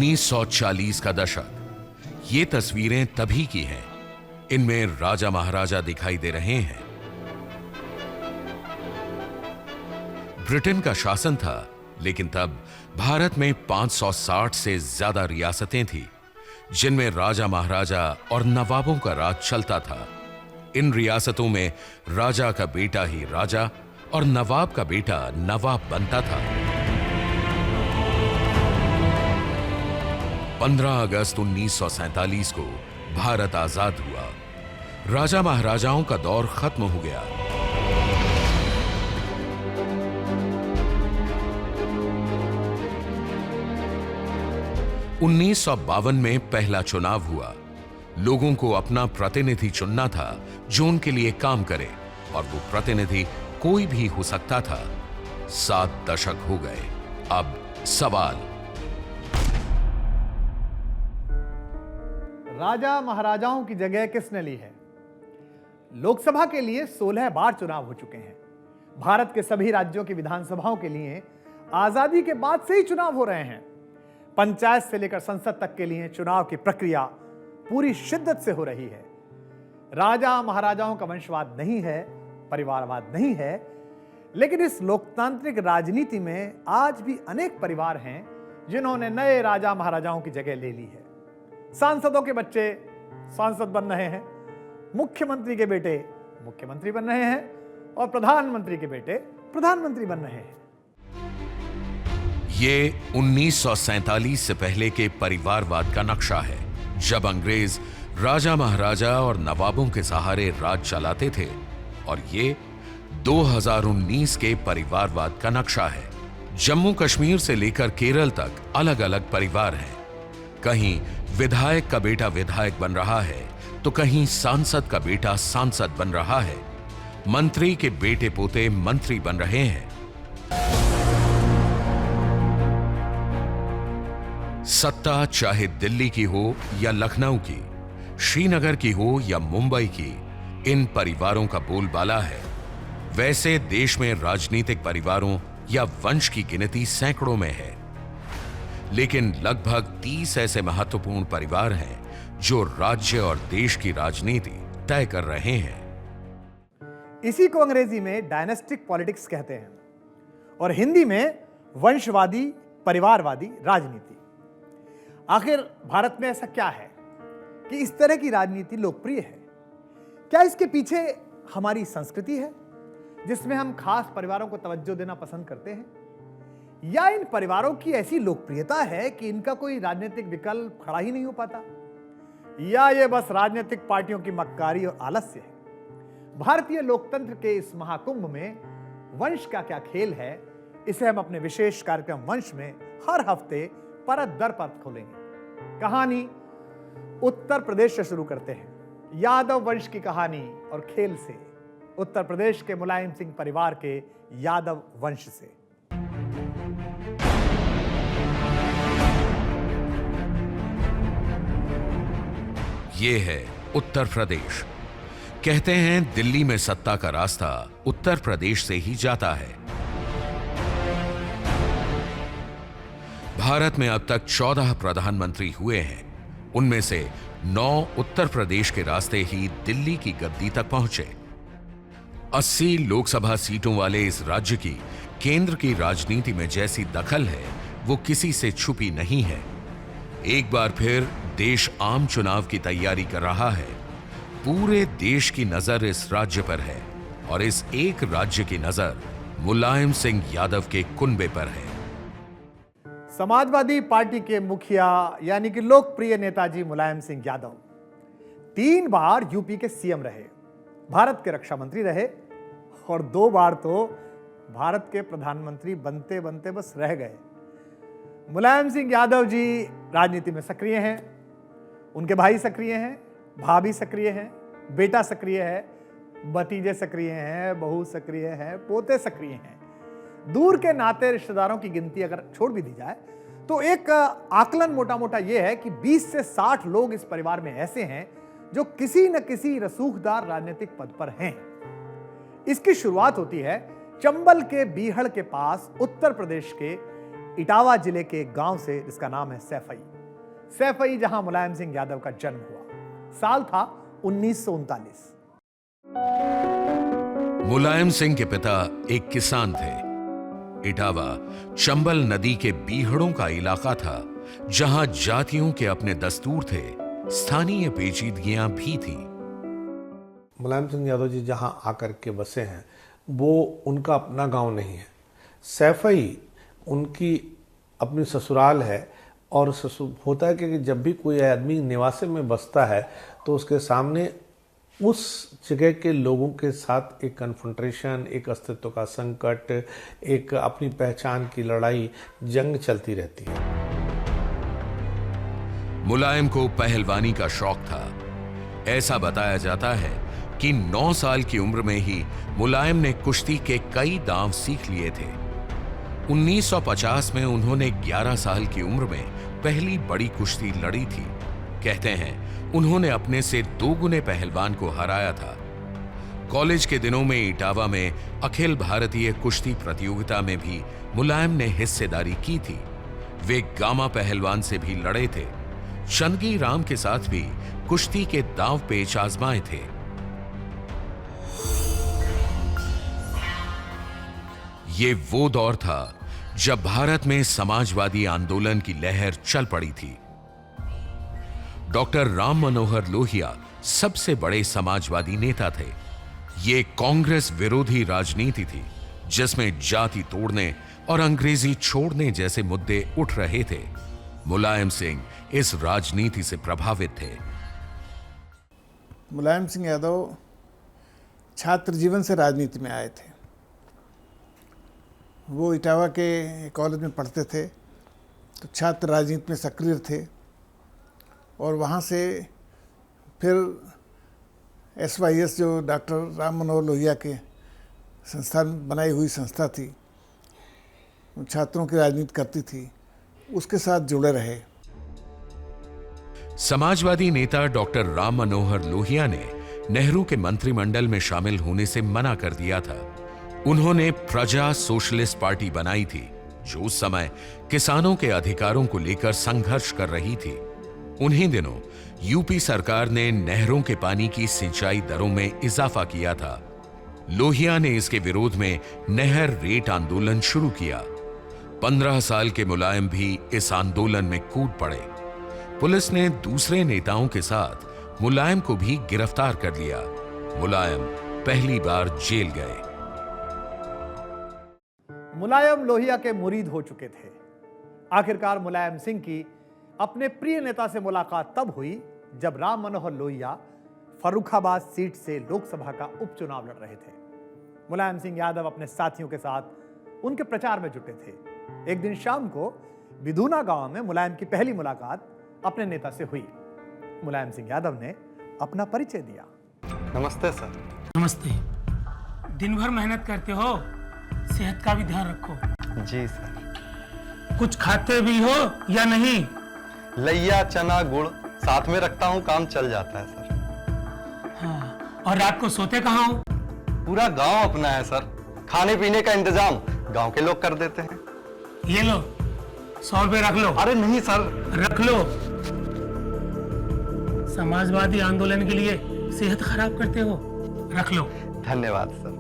1940 का दशक। ये तस्वीरें तभी की हैं। इनमें राजा महाराजा दिखाई दे रहे हैं। ब्रिटेन का शासन था, लेकिन तब भारत में 560 से ज्यादा रियासतें थीं, जिनमें राजा महाराजा और नवाबों का राज चलता था। इन रियासतों में राजा का बेटा ही राजा और नवाब का बेटा नवाब बनता था। 15 अगस्त 1947 को भारत आजाद हुआ। राजा महाराजाओं का दौर खत्म हो गया। उन्नीस में पहला चुनाव हुआ। लोगों को अपना प्रतिनिधि चुनना था जो उनके लिए काम करे, और वो प्रतिनिधि कोई भी हो सकता था। 7 दशक हो गए। अब सवाल, राजा महाराजाओं की जगह किसने ली है? लोकसभा के लिए 16 बार चुनाव हो चुके हैं। भारत के सभी राज्यों की विधानसभाओं के लिए आजादी के बाद से ही चुनाव हो रहे हैं। पंचायत से लेकर संसद तक के लिए चुनाव की प्रक्रिया पूरी शिद्दत से हो रही है। राजा महाराजाओं का वंशवाद नहीं है, परिवारवाद नहीं है, लेकिन इस लोकतांत्रिक राजनीति में आज भी अनेक परिवार हैं जिन्होंने नए राजा महाराजाओं की जगह ले ली है। सांसदों के बच्चे सांसद बन रहे हैं, मुख्यमंत्री के बेटे मुख्यमंत्री बन रहे हैं, और प्रधानमंत्री के बेटे प्रधानमंत्री बन रहे हैं। ये 1947 से पहले के परिवारवाद का नक्शा है, जब अंग्रेज राजा महाराजा और नवाबों के सहारे राज चलाते थे, और ये 2019 के परिवारवाद का नक्शा है। जम्मू कश्मीर से लेकर केरल तक अलग अलग परिवार हैं। कहीं विधायक का बेटा विधायक बन रहा है, तो कहीं सांसद का बेटा सांसद बन रहा है। मंत्री के बेटे पोते मंत्री बन रहे हैं। सत्ता चाहे दिल्ली की हो या लखनऊ की, श्रीनगर की हो या मुंबई की, इन परिवारों का बोलबाला है। वैसे देश में राजनीतिक परिवारों या वंश की गिनती सैकड़ों में है, लेकिन लगभग 30 ऐसे महत्वपूर्ण परिवार हैं जो राज्य और देश की राजनीति तय कर रहे हैं। इसी को अंग्रेजी में डायनेस्टिक पॉलिटिक्स कहते हैं, और हिंदी में वंशवादी परिवारवादी राजनीति। आखिर भारत में ऐसा क्या है कि इस तरह की राजनीति लोकप्रिय है? क्या इसके पीछे हमारी संस्कृति है, जिसमें हम खास परिवारों को तवज्जो देना पसंद करते हैं, या इन परिवारों की ऐसी लोकप्रियता है कि इनका कोई राजनीतिक विकल्प खड़ा ही नहीं हो पाता, या ये बस राजनीतिक पार्टियों की मक्कारी और आलस्य है? भारतीय लोकतंत्र के इस महाकुंभ में वंश का क्या खेल है, इसे हम अपने विशेष कार्यक्रम वंश में हर हफ्ते परत दर परत खोलेंगे। कहानी उत्तर प्रदेश से शुरू करते हैं। यादव वंश की कहानी और खेल से, उत्तर प्रदेश के मुलायम सिंह परिवार के यादव वंश से। ये है उत्तर प्रदेश। कहते हैं दिल्ली में सत्ता का रास्ता उत्तर प्रदेश से ही जाता है। भारत में अब तक 14 प्रधानमंत्री हुए हैं। उनमें से 9 उत्तर प्रदेश के रास्ते ही दिल्ली की गद्दी तक पहुंचे। 80 लोकसभा सीटों वाले इस राज्य की केंद्र की राजनीति में जैसी दखल है, वो किसी से छुपी नहीं है। एक बार फिर देश आम चुनाव की तैयारी कर रहा है। पूरे देश की नजर इस राज्य पर है, और इस एक राज्य की नजर मुलायम सिंह यादव के कुनबे पर है। समाजवादी पार्टी के मुखिया यानी कि लोकप्रिय नेताजी मुलायम सिंह यादव 3 बार यूपी के सीएम रहे, भारत के रक्षा मंत्री रहे, और 2 बार तो भारत के प्रधानमंत्री बनते बनते बस रह गए। मुलायम सिंह यादव जी राजनीति में सक्रिय हैं। उनके भाई सक्रिय हैं, भाभी सक्रिय हैं, बेटा सक्रिय है, भतीजे सक्रिय हैं, बहू सक्रिय है, पोते सक्रिय हैं। दूर के नाते रिश्तेदारों की गिनती अगर छोड़ भी दी जाए तो एक आकलन मोटा मोटा यह है कि 20 से 60 लोग इस परिवार में ऐसे हैं जो किसी न किसी रसूखदार राजनीतिक पद पर हैं। इसकी शुरुआत होती है चंबल के बीहड़ के पास उत्तर प्रदेश के इटावा जिले के गांव से, जिसका नाम है सैफई। सैफई जहां मुलायम सिंह यादव का जन्म हुआ। साल था 1939। मुलायम सिंह के पिता एक किसान थे। इटावा चंबल नदी के बीहड़ों का इलाका था, जहां जातियों के अपने दस्तूर थे, स्थानीय पेचीदगियां भी थीं। मुलायम सिंह यादव जी जहां आकर के बसे हैं वो उनका अपना गांव नहीं है। सैफई उनकी अपनी ससुराल है, और होता है कि जब भी कोई आदमी निवासी में बसता है तो उसके सामने उस जगह के लोगों के साथ एक कन्फ्रंटेशन, एक अस्तित्व का संकट, एक अपनी पहचान की लड़ाई, जंग चलती रहती है। मुलायम को पहलवानी का शौक था। ऐसा बताया जाता है कि 9 साल की उम्र में ही मुलायम ने कुश्ती के कई दांव सीख लिए थे। 1950 में उन्होंने 11 साल की उम्र में पहली बड़ी कुश्ती लड़ी थी। कहते हैं उन्होंने अपने से 2 गुने पहलवान को हराया था। कॉलेज के दिनों में इटावा में अखिल भारतीय कुश्ती प्रतियोगिता में भी मुलायम ने हिस्सेदारी की थी। वे गामा पहलवान से भी लड़े थे। चंदगी राम के साथ भी कुश्ती के दांव पेच आजमाए थे। ये वो दौर था जब भारत में समाजवादी आंदोलन की लहर चल पड़ी थी। डॉक्टर राम मनोहर लोहिया सबसे बड़े समाजवादी नेता थे। ये कांग्रेस विरोधी राजनीति थी, जिसमें जाति तोड़ने और अंग्रेजी छोड़ने जैसे मुद्दे उठ रहे थे। मुलायम सिंह इस राजनीति से प्रभावित थे। मुलायम सिंह यादव छात्र जीवन से राजनीति में आए थे। वो इटावा के कॉलेज में पढ़ते थे तो छात्र राजनीति में सक्रिय थे, और वहाँ से फिर SYS जो डॉक्टर राम मनोहर लोहिया के संस्था बनाई हुई संस्था थी, छात्रों की राजनीति करती थी, उसके साथ जुड़े रहे। समाजवादी नेता डॉक्टर राम मनोहर लोहिया ने नेहरू के मंत्रिमंडल में शामिल होने से मना कर दिया था। उन्होंने प्रजा सोशलिस्ट पार्टी बनाई थी, जो उस समय किसानों के अधिकारों को लेकर संघर्ष कर रही थी। उन्हीं दिनों यूपी सरकार ने नहरों के पानी की सिंचाई दरों में इजाफा किया था। लोहिया ने इसके विरोध में नहर रेट आंदोलन शुरू किया। 15 साल के मुलायम भी इस आंदोलन में कूद पड़े। पुलिस ने दूसरे नेताओं के साथ मुलायम को भी गिरफ्तार कर लिया। मुलायम पहली बार जेल गए। मुलायम लोहिया के मुरीद हो चुके थे। आखिरकार मुलायम सिंह की अपने प्रिय नेता से मुलाकात तब हुई जब राम मनोहर लोहिया फर्रुखाबाद सीट से लोकसभा का उपचुनाव लड़ रहे थे। मुलायम सिंह यादव अपने साथियों के साथ उनके प्रचार में जुटे थे। एक दिन शाम को बिधुना गांव में मुलायम की पहली मुलाकात अपने नेता से हुई। मुलायम सिंह यादव ने अपना परिचय दिया। नमस्ते सर। नमस्ते। दिन भर मेहनत करते हो, सेहत का भी ध्यान रखो। जी सर। कुछ खाते भी हो या नहीं? लैया, चना, गुड़ साथ में रखता हूँ, काम चल जाता है सर। हाँ, और रात को सोते कहाँ हो? पूरा गांव अपना है सर। खाने पीने का इंतजाम गांव के लोग कर देते हैं। ये लो, 100 रुपए रख लो। अरे नहीं सर। रख लो। समाजवादी आंदोलन के लिए सेहत खराब करते हो, रख लो। धन्यवाद सर।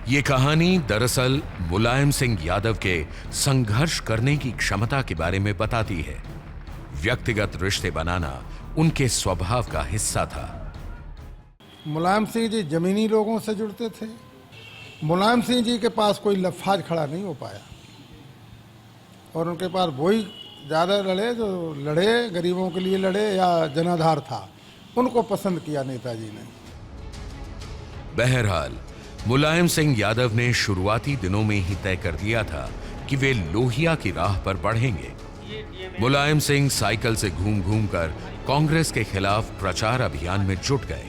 ये कहानी दरअसल मुलायम सिंह यादव के संघर्ष करने की क्षमता के बारे में बताती है। व्यक्तिगत रिश्ते बनाना उनके स्वभाव का हिस्सा था। मुलायम सिंह जी जमीनी लोगों से जुड़ते थे। मुलायम सिंह जी के पास कोई लफाज खड़ा नहीं हो पाया, और उनके पास वही ज़्यादा लड़े जो लड़े, गरीबों के लिए लड़े या जनाधार था, उनको पसंद किया नेताजी ने। बहरहाल मुलायम सिंह यादव ने शुरुआती दिनों में ही तय कर दिया था कि वे लोहिया की राह पर बढ़ेंगे। मुलायम सिंह साइकिल से घूम घूम कर कांग्रेस के खिलाफ प्रचार अभियान में जुट गए।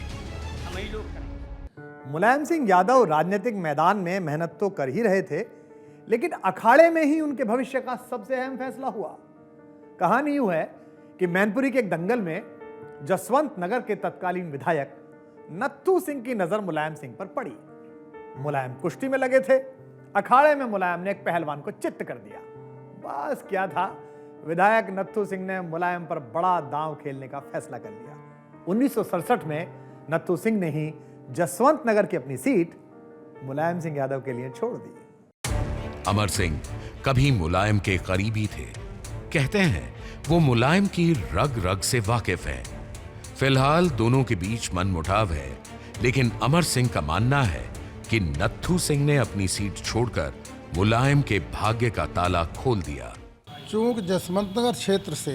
मुलायम सिंह यादव राजनीतिक मैदान में मेहनत तो कर ही रहे थे, लेकिन अखाड़े में ही उनके भविष्य का सबसे अहम फैसला हुआ। कहानी यूं है कि मैनपुरी के एक दंगल में जसवंत नगर के तत्कालीन विधायक नत्थू सिंह की नजर मुलायम सिंह पर पड़ी। मुलायम कुश्ती में लगे थे। अखाड़े में मुलायम ने एक पहलवान को चित्त कर दिया। बस क्या था, विधायक नत्थू सिंह ने मुलायम पर बड़ा दांव खेलने का फैसला कर लिया। 1967 में नत्थू सिंह ने ही जसवंत नगर की अपनी सीट मुलायम सिंह यादव के लिए छोड़ दी। अमर सिंह कभी मुलायम के करीबी थे। कहते हैं वो मुलायम की रग रग से वाकिफ है। फिलहाल दोनों के बीच मनमुटाव है, लेकिन अमर सिंह का मानना है कि नत्थू सिंह ने अपनी सीट छोड़कर मुलायम के भाग्य का ताला खोल दिया। चूंकि जसवंत नगर क्षेत्र से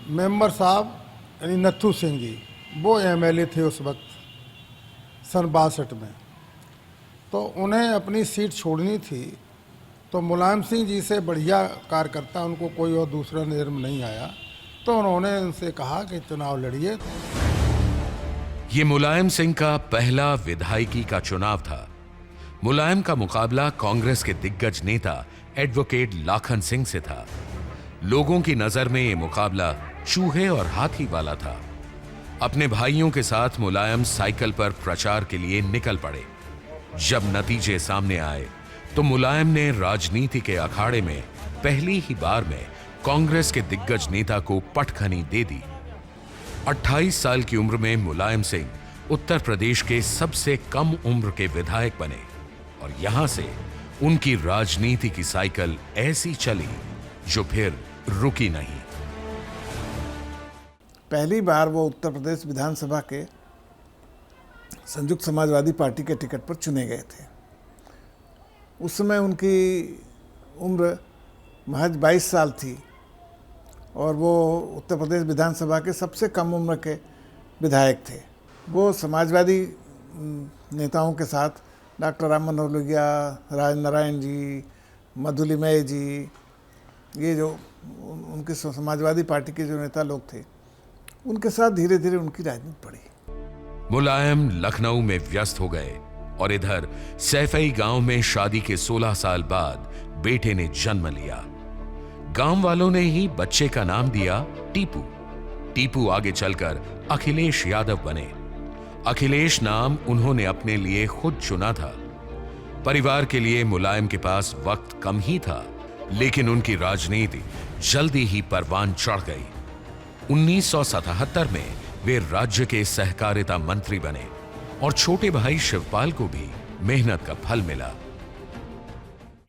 मेंबर साहब यानी नत्थू सिंह जी वो एमएलए थे उस वक्त सन 62 में, तो उन्हें अपनी सीट छोड़नी थी। तो मुलायम सिंह जी से बढ़िया कार्यकर्ता उनको कोई और दूसरा नज़र में नहीं आया, तो उन्होंने उनसे कहा कि चुनाव लड़िए। ये मुलायम सिंह का पहला विधायकी का चुनाव था। मुलायम का मुकाबला कांग्रेस के दिग्गज नेता एडवोकेट लाखन सिंह से था। लोगों की नजर में ये मुकाबला चूहे और हाथी वाला था। अपने भाइयों के साथ मुलायम साइकिल पर प्रचार के लिए निकल पड़े। जब नतीजे सामने आए तो मुलायम ने राजनीति के अखाड़े में पहली ही बार में कांग्रेस के दिग्गज नेता को पटखनी दे दी। 28 साल की उम्र में मुलायम सिंह उत्तर प्रदेश के सबसे कम उम्र के विधायक बने और यहां से उनकी राजनीति की साइकिल ऐसी चली जो फिर रुकी नहीं। पहली बार वो उत्तर प्रदेश विधानसभा के संयुक्त समाजवादी पार्टी के टिकट पर चुने गए थे। उस समय उनकी उम्र महज 22 साल थी और वो उत्तर प्रदेश विधानसभा के सबसे कम उम्र के विधायक थे। वो समाजवादी नेताओं के साथ डॉक्टर राम मनोहर लोहिया, राज नारायण जी, मधुलिमय जी, ये जो उनके समाजवादी पार्टी के जो नेता लोग थे, उनके साथ धीरे धीरे उनकी राजनीति बढ़ी। मुलायम लखनऊ में व्यस्त हो गए और इधर सैफई गांव में शादी के 16 साल बाद बेटे ने जन्म लिया। गांव वालों ने ही बच्चे का नाम दिया टीपू। टीपू आगे चलकर अखिलेश यादव बने। अखिलेश नाम उन्होंने अपने लिए खुद चुना था। परिवार के लिए मुलायम के पास वक्त कम ही था, लेकिन उनकी राजनीति जल्दी ही परवान चढ़ गई। 1977 में वे राज्य के सहकारिता मंत्री बने और छोटे भाई शिवपाल को भी मेहनत का फल मिला।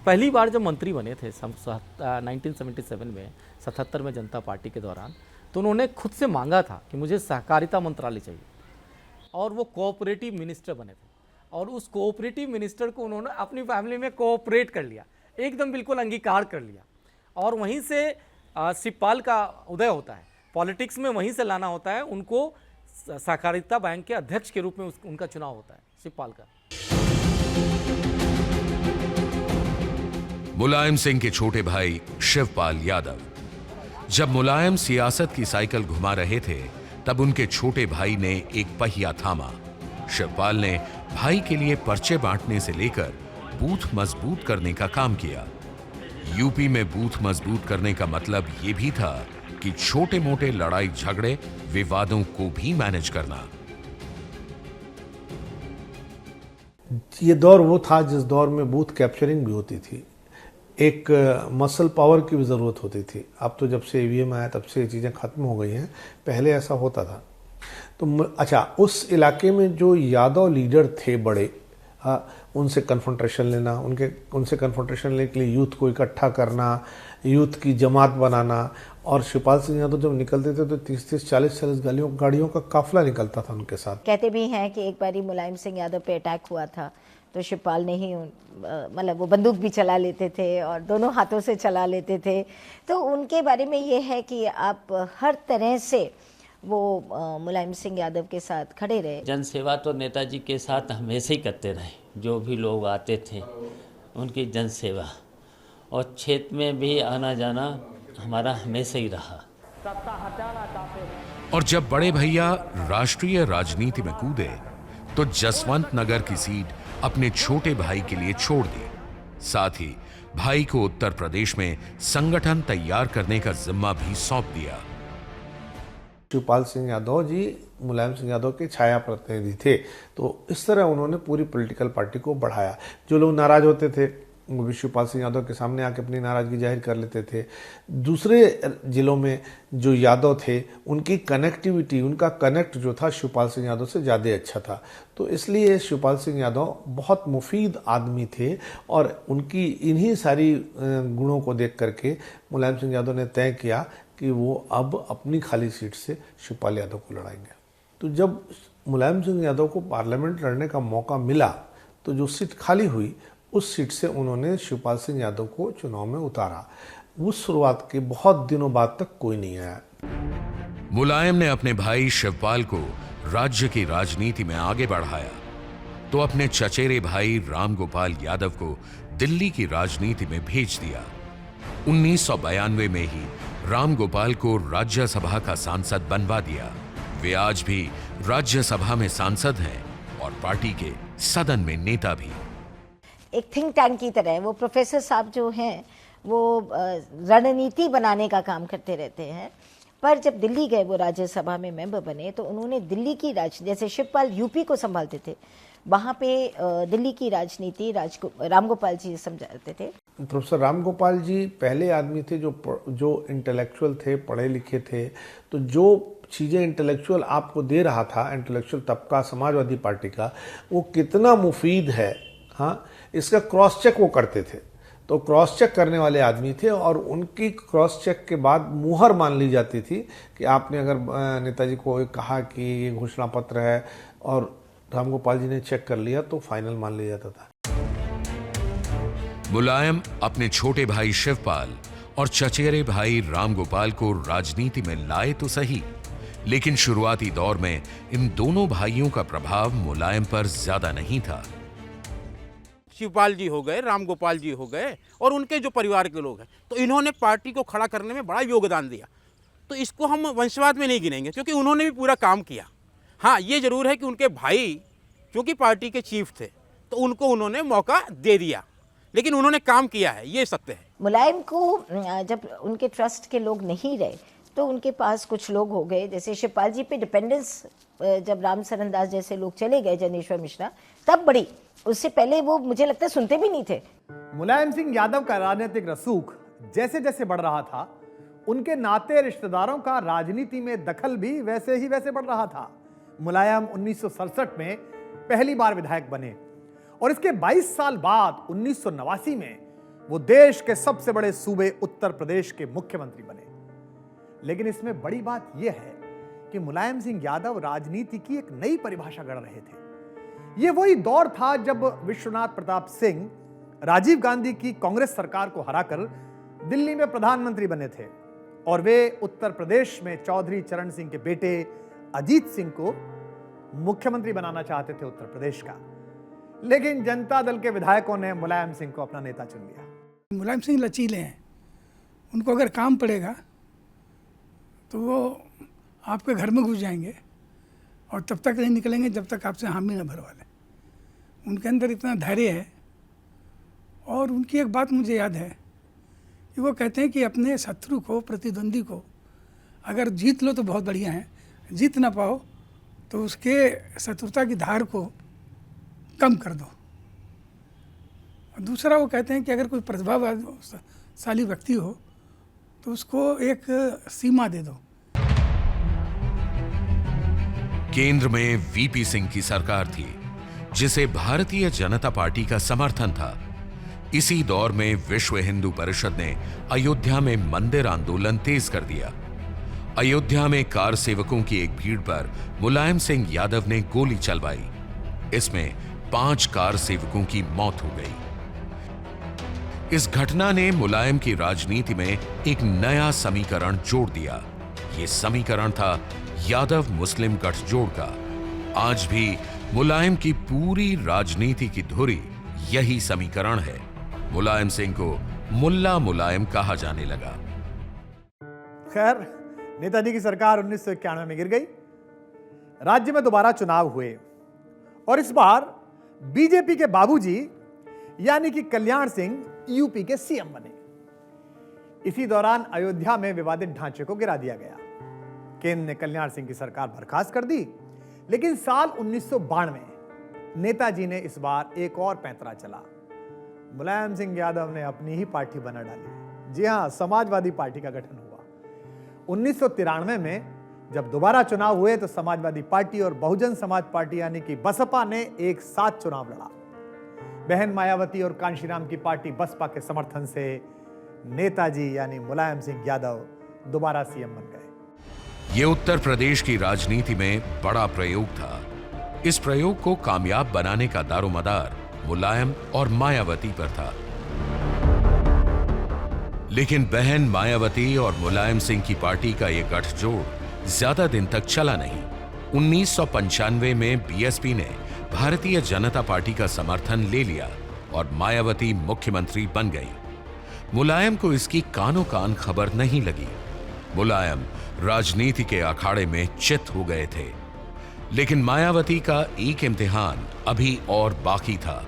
पहली बार जब मंत्री बने थे 1977 में, 77 में जनता पार्टी के दौरान, तो उन्होंने खुद से मांगा था कि मुझे सहकारिता मंत्रालय चाहिए और वो कोऑपरेटिव मिनिस्टर बने थे और उस कोऑपरेटिव मिनिस्टर को उन्होंने अपनी फैमिली में कोऑपरेट कर लिया, एकदम बिल्कुल अंगीकार कर लिया और वहीं से शिवपाल का उदय होता है। पॉलिटिक्स में वहीं से लाना होता है उनको। सहकारिता बैंक के अध्यक्ष के रूप में उनका चुनाव होता है शिवपाल का। मुलायम सिंह के छोटे भाई शिवपाल यादव। जब मुलायम सियासत की साइकिल घुमा रहे थे तब उनके छोटे भाई ने एक पहिया थामा। शिवपाल ने भाई के लिए पर्चे बांटने से लेकर बूथ मजबूत करने का काम किया। यूपी में बूथ मजबूत करने का मतलब यह भी था कि छोटे मोटे लड़ाई झगड़े विवादों को भी मैनेज करना। ये दौर वो था जिस दौर में बूथ कैप्चरिंग भी होती थी, एक मसल पावर की भी ज़रूरत होती थी। अब तो जब से ईवीएम आया तब से ये चीज़ें ख़त्म हो गई हैं, पहले ऐसा होता था। तो अच्छा, उस इलाके में जो यादव लीडर थे बड़े, उनसे कन्फ्रंटेशन लेना, उनसे कन्फ्रंटेशन लेने के लिए यूथ को इकट्ठा करना, यूथ की जमात बनाना। और शिवपाल सिंह यादव जब निकलते थे तो 30-30, 40-40 गाड़ियों का काफिला निकलता था उनके साथ। कहते भी हैं कि एक बारी मुलायम सिंह यादव पे अटैक हुआ था तो शिवपाल ने ही मतलब वो बंदूक भी चला लेते थे और दोनों हाथों से चला लेते थे। तो उनके बारे में ये है कि आप हर तरह से वो मुलायम सिंह यादव के साथ खड़े रहे। जनसेवा तो नेताजी के साथ हमेशा ही करते रहे, जो भी लोग आते थे उनकी जनसेवा, और क्षेत्र में भी आना जाना हमारा हमेशा ही रहा। और जब बड़े भैया राष्ट्रीय राजनीति में कूदे तो जसवंत नगर की सीट अपने छोटे भाई के लिए छोड़ दी। साथ ही भाई को उत्तर प्रदेश में संगठन तैयार करने का जिम्मा भी सौंप दिया। शिवपाल सिंह यादव जी मुलायम सिंह यादव के छाया प्रतिनिधि थे, तो इस तरह उन्होंने पूरी पॉलिटिकल पार्टी को बढ़ाया। जो लोग नाराज होते थे शिवपाल सिंह यादव के सामने आके अपनी नाराजगी जाहिर कर लेते थे। दूसरे जिलों में जो यादव थे उनकी कनेक्टिविटी, उनका कनेक्ट जो था शिवपाल सिंह यादव से ज़्यादा अच्छा था। तो इसलिए शिवपाल सिंह यादव बहुत मुफीद आदमी थे और उनकी इन्हीं सारी गुणों को देख करके मुलायम सिंह यादव ने तय किया कि वो अब अपनी खाली सीट से शिवपाल यादव को लड़ाएंगे। तो जब मुलायम सिंह यादव को पार्लियामेंट लड़ने का मौका मिला तो जो सीट खाली हुई उस सीट से उन्होंने शिवपाल सिंह यादव को चुनाव में उतारा। उस शुरुआत के बहुत दिनों बाद तक कोई नहीं आया। मुलायम ने अपने भाई शिवपाल को राज्य की राजनीति में आगे बढ़ाया तो अपने चचेरे भाई रामगोपाल यादव को दिल्ली की राजनीति में भेज दिया। 1992 में ही रामगोपाल को राज्यसभा का सांसद बनवा दिया। वे आज भी राज्यसभा में सांसद हैं और पार्टी के सदन में नेता भी। एक थिंक टैंक की तरह वो प्रोफेसर साहब जो हैं वो रणनीति बनाने का काम करते रहते हैं। पर जब दिल्ली गए, वो राज्यसभा में मेंबर बने, तो उन्होंने दिल्ली की जैसे शिवपाल यूपी को संभालते थे, वहाँ पे दिल्ली की राजनीति रामगोपाल जी समझाते थे। प्रोफेसर रामगोपाल जी पहले आदमी थे जो इंटेलेक्चुअल थे, पढ़े लिखे थे। तो जो चीज़ें इंटेलेक्चुअल आपको दे रहा था, इंटेलेक्चुअल तबका समाजवादी पार्टी का, वो कितना मुफीद है, हाँ, इसका क्रॉस चेक वो करते थे। तो क्रॉस चेक करने वाले आदमी थे और उनकी क्रॉस चेक के बाद मुहर मान ली जाती थी कि आपने अगर नेताजी को कहा कि ये घोषणा पत्र है और रामगोपाल जी ने चेक कर लिया तो फाइनल मान लिया जाता था। मुलायम अपने छोटे भाई शिवपाल और चचेरे भाई रामगोपाल को राजनीति में लाए तो सही, लेकिन शुरुआती दौर में इन दोनों भाइयों का प्रभाव मुलायम पर ज्यादा नहीं था। शिवपाल जी हो गए, रामगोपाल जी हो गए और उनके जो परिवार के लोग हैं, तो इन्होंने पार्टी को खड़ा करने में बड़ा योगदान दिया। तो इसको हम वंशवाद में नहीं गिनेंगे क्योंकि उन्होंने भी पूरा काम किया। हाँ, ये जरूर है कि उनके भाई क्योंकि पार्टी के चीफ थे तो उनको उन्होंने मौका दे दिया, लेकिन उन्होंने काम किया है, ये सत्य है। मुलायम को जब उनके ट्रस्ट के लोग नहीं रहे तो उनके पास कुछ लोग हो गए, जैसे शिवपाल जी पे डिपेंडेंस जब रामचरण दास जैसे लोग चले गए, जनेश्वर मिश्रा, तब बड़ी। उससे पहले वो मुझे लगता है सुनते भी नहीं थे। मुलायम सिंह यादव का राजनीतिक रसूख जैसे जैसे बढ़ रहा था, उनके नाते रिश्तेदारों का राजनीति में दखल भी वैसे ही वैसे बढ़ रहा था। मुलायम 1967 में पहली बार विधायक बने और इसके 22 साल बाद 1989 में वो देश के सबसे बड़े सूबे उत्तर प्रदेश के मुख्यमंत्री बने। लेकिन इसमें बड़ी बात यह है कि मुलायम सिंह यादव राजनीति की एक नई परिभाषा गढ़ रहे थे। यह वही दौर था जब विश्वनाथ प्रताप सिंह राजीव गांधी की कांग्रेस सरकार को हराकर दिल्ली में प्रधानमंत्री बने थे और वे उत्तर प्रदेश में चौधरी चरण सिंह के बेटे अजीत सिंह को मुख्यमंत्री बनाना चाहते थे उत्तर प्रदेश का। लेकिन जनता दल के विधायकों ने मुलायम सिंह को अपना नेता चुन लिया। मुलायम सिंह लचीले हैं, उनको अगर काम पड़ेगा तो वो आपके घर में घुस जाएंगे और तब तक नहीं निकलेंगे जब तक आपसे हामी न भरवा लें। उनके अंदर इतना धैर्य है। और उनकी एक बात मुझे याद है कि वो कहते हैं कि अपने शत्रु को, प्रतिद्वंदी को अगर जीत लो तो बहुत बढ़िया है, जीत ना पाओ तो उसके शत्रुता की धार को कम कर दो। और दूसरा वो कहते हैं कि अगर कोई प्रतिभाशाली व्यक्ति हो तो उसको एक सीमा दे दो। केंद्र में वीपी सिंह की सरकार थी जिसे भारतीय जनता पार्टी का समर्थन था। इसी दौर में विश्व हिंदू परिषद ने अयोध्या में मंदिर आंदोलन तेज कर दिया। अयोध्या में कार सेवकों की एक भीड़ पर मुलायम सिंह यादव ने गोली चलवाई। इसमें 5 कार सेवकों की मौत हो गई। इस घटना ने मुलायम की राजनीति में एक नया समीकरण जोड़ दिया। यह समीकरण था यादव मुस्लिम गठजोड़ का। आज भी मुलायम की पूरी राजनीति की धुरी यही समीकरण है। मुलायम सिंह को मुल्ला मुलायम कहा जाने लगा। खैर, नेताजी की सरकार 1991 में गिर गई। राज्य में दोबारा चुनाव हुए और इस बार बीजेपी के बाबूजी यानी कि कल्याण सिंह यूपी के सीएम बने। इसी दौरान अयोध्या में विवादित ढांचे को गिरा दिया गया। केंद्र ने कल्याण सिंह की सरकार बर्खास्त कर दी। लेकिन साल 1992 नेताजी ने इस बार एक और पैंतरा चला। मुलायम सिंह यादव ने अपनी ही पार्टी बना डाली। जी हां, समाजवादी पार्टी का गठन हुआ। 1993 में जब दोबारा चुनाव हुए तो समाजवादी पार्टी और बहुजन समाज पार्टी यानी कि बसपा ने एक साथ चुनाव लड़ा। बहन मायावती और कांशीराम की पार्टी बसपा के समर्थन से नेताजी यानी मुलायम सिंह यादव दोबारा सीएम बन गए। ये उत्तर प्रदेश की राजनीति में बड़ा प्रयोग था। इस प्रयोग को कामयाब बनाने का दारोमदार मुलायम और मायावती पर था। लेकिन बहन मायावती और मुलायम सिंह की पार्टी का यह गठजोड़ ज्यादा दिन तक चला नहीं। 1995 में बीएसपी ने भारतीय जनता पार्टी का समर्थन ले लिया और मायावती मुख्यमंत्री बन गई। मुलायम को इसकी कानो कान खबर नहीं लगी। मुलायम राजनीति के अखाड़े में चित हो गए थे। लेकिन मायावती का एक इम्तिहान अभी और बाकी था।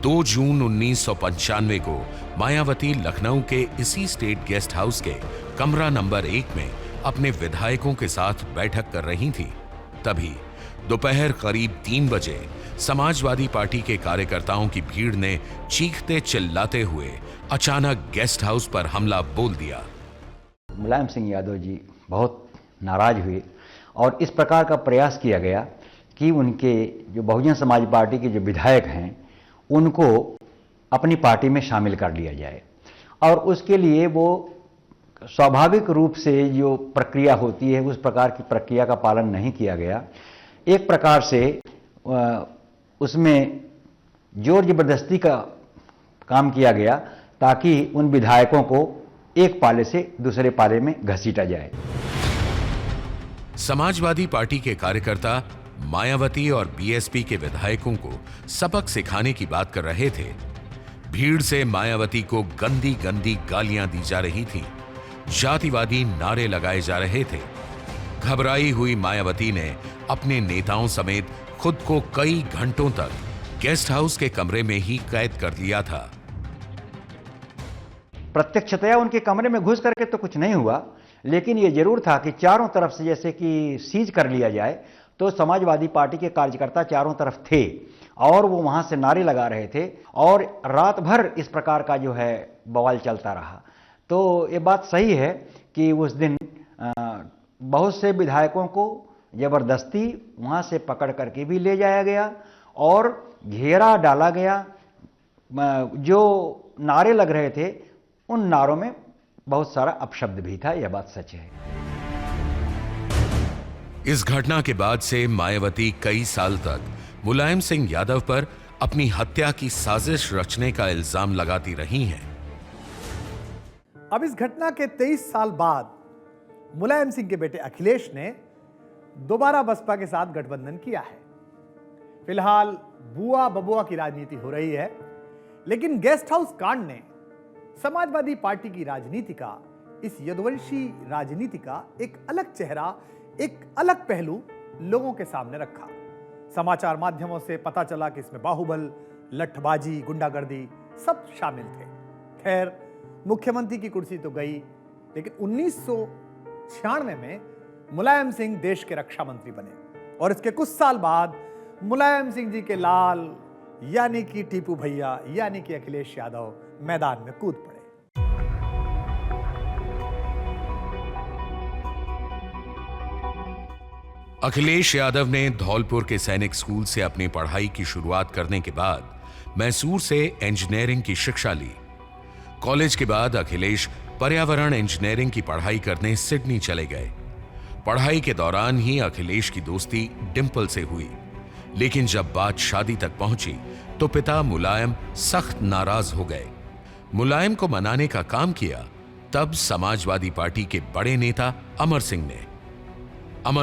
2 जून 1995 को मायावती लखनऊ के इसी स्टेट गेस्ट हाउस के कमरा नंबर 1 में अपने विधायकों के साथ बैठक कर रही थी। तभी दोपहर करीब 3 बजे समाजवादी पार्टी के कार्यकर्ताओं की भीड़ ने चीखते चिल्लाते हुए अचानक गेस्ट हाउस पर हमला बोल दिया। मुलायम सिंह यादव जी बहुत नाराज हुए और इस प्रकार का प्रयास किया गया कि उनके जो बहुजन समाज पार्टी के जो विधायक हैं उनको अपनी पार्टी में शामिल कर लिया जाए। और उसके लिए वो स्वाभाविक रूप से जो प्रक्रिया होती है उस प्रकार की प्रक्रिया का पालन नहीं किया गया। एक प्रकार से उसमें जोर जबरदस्ती का काम किया गया ताकि उन विधायकों को एक पाले से दूसरे पाले में घसीटा जाए। समाजवादी पार्टी के कार्यकर्ता मायावती और बीएसपी के विधायकों को सबक सिखाने की बात कर रहे थे। भीड़ से मायावती को गंदी गंदी गालियां दी जा रही थी। जातिवादी नारे लगाए जा रहे थे। घबराई हुई मायावती ने अपने नेताओं समेत खुद को कई घंटों तक गेस्ट हाउस के कमरे में ही कैद कर लिया था। प्रत्यक्षतया उनके कमरे में घुस करके तो कुछ नहीं हुआ, लेकिन यह जरूर था कि चारों तरफ से जैसे कि सीज कर लिया जाए। तो समाजवादी पार्टी के कार्यकर्ता चारों तरफ थे और वो वहां से नारे लगा रहे थे और रात भर इस प्रकार का जो है बवाल चलता रहा। तो ये बात सही है कि उस दिन बहुत से विधायकों को जबरदस्ती वहां से पकड़ करके भी ले जाया गया और घेरा डाला गया। जो नारे लग रहे थे उन नारों में बहुत सारा अपशब्द भी था। यह बात सच है। इस घटना के बाद से मायावती कई साल तक मुलायम सिंह यादव पर अपनी हत्या की साजिश रचने का इल्जाम लगाती रही हैं। अब इस घटना के 23 साल बाद मुलायम सिंह के बेटे अखिलेश ने दोबारा बसपा के साथ गठबंधन किया है। फिलहाल बुआ बबुआ की राजनीति हो रही है, लेकिन गेस्ट हाउस कांड ने समाजवादी पार्टी की राजनीति का, इस यदुवंशी राजनीति का एक अलग चेहरा, एक अलग पहलू लोगों के सामने रखा। समाचार माध्यमों से पता चला कि इसमें बाहुबल, लठबाजी, गुंडागर्दी सब शामिल थे। खैर, मुख्यमंत्री की कुर्सी तो गई, लेकिन 1996 में मुलायम सिंह देश के रक्षा मंत्री बने और इसके कुछ साल बाद मुलायम सिंह जी के लाल यानी कि टीपू भैया यानी कि अखिलेश यादव मैदान में कूद पड़े। अखिलेश यादव ने धौलपुर के सैनिक स्कूल से अपनी पढ़ाई की शुरुआत करने के बाद मैसूर से इंजीनियरिंग की शिक्षा ली। कॉलेज के बाद अखिलेश पर्यावरण इंजीनियरिंग की पढ़ाई करने सिडनी चले गए। पढ़ाई के दौरान ही अखिलेश की दोस्ती डिंपल से हुई, लेकिन जब बात शादी तक पहुंची तो पिता मुलायम सख्त नाराज हो गए। मुलायम को मनाने का काम किया। तब समाजवादी पार्टी के बड़े नेता अमर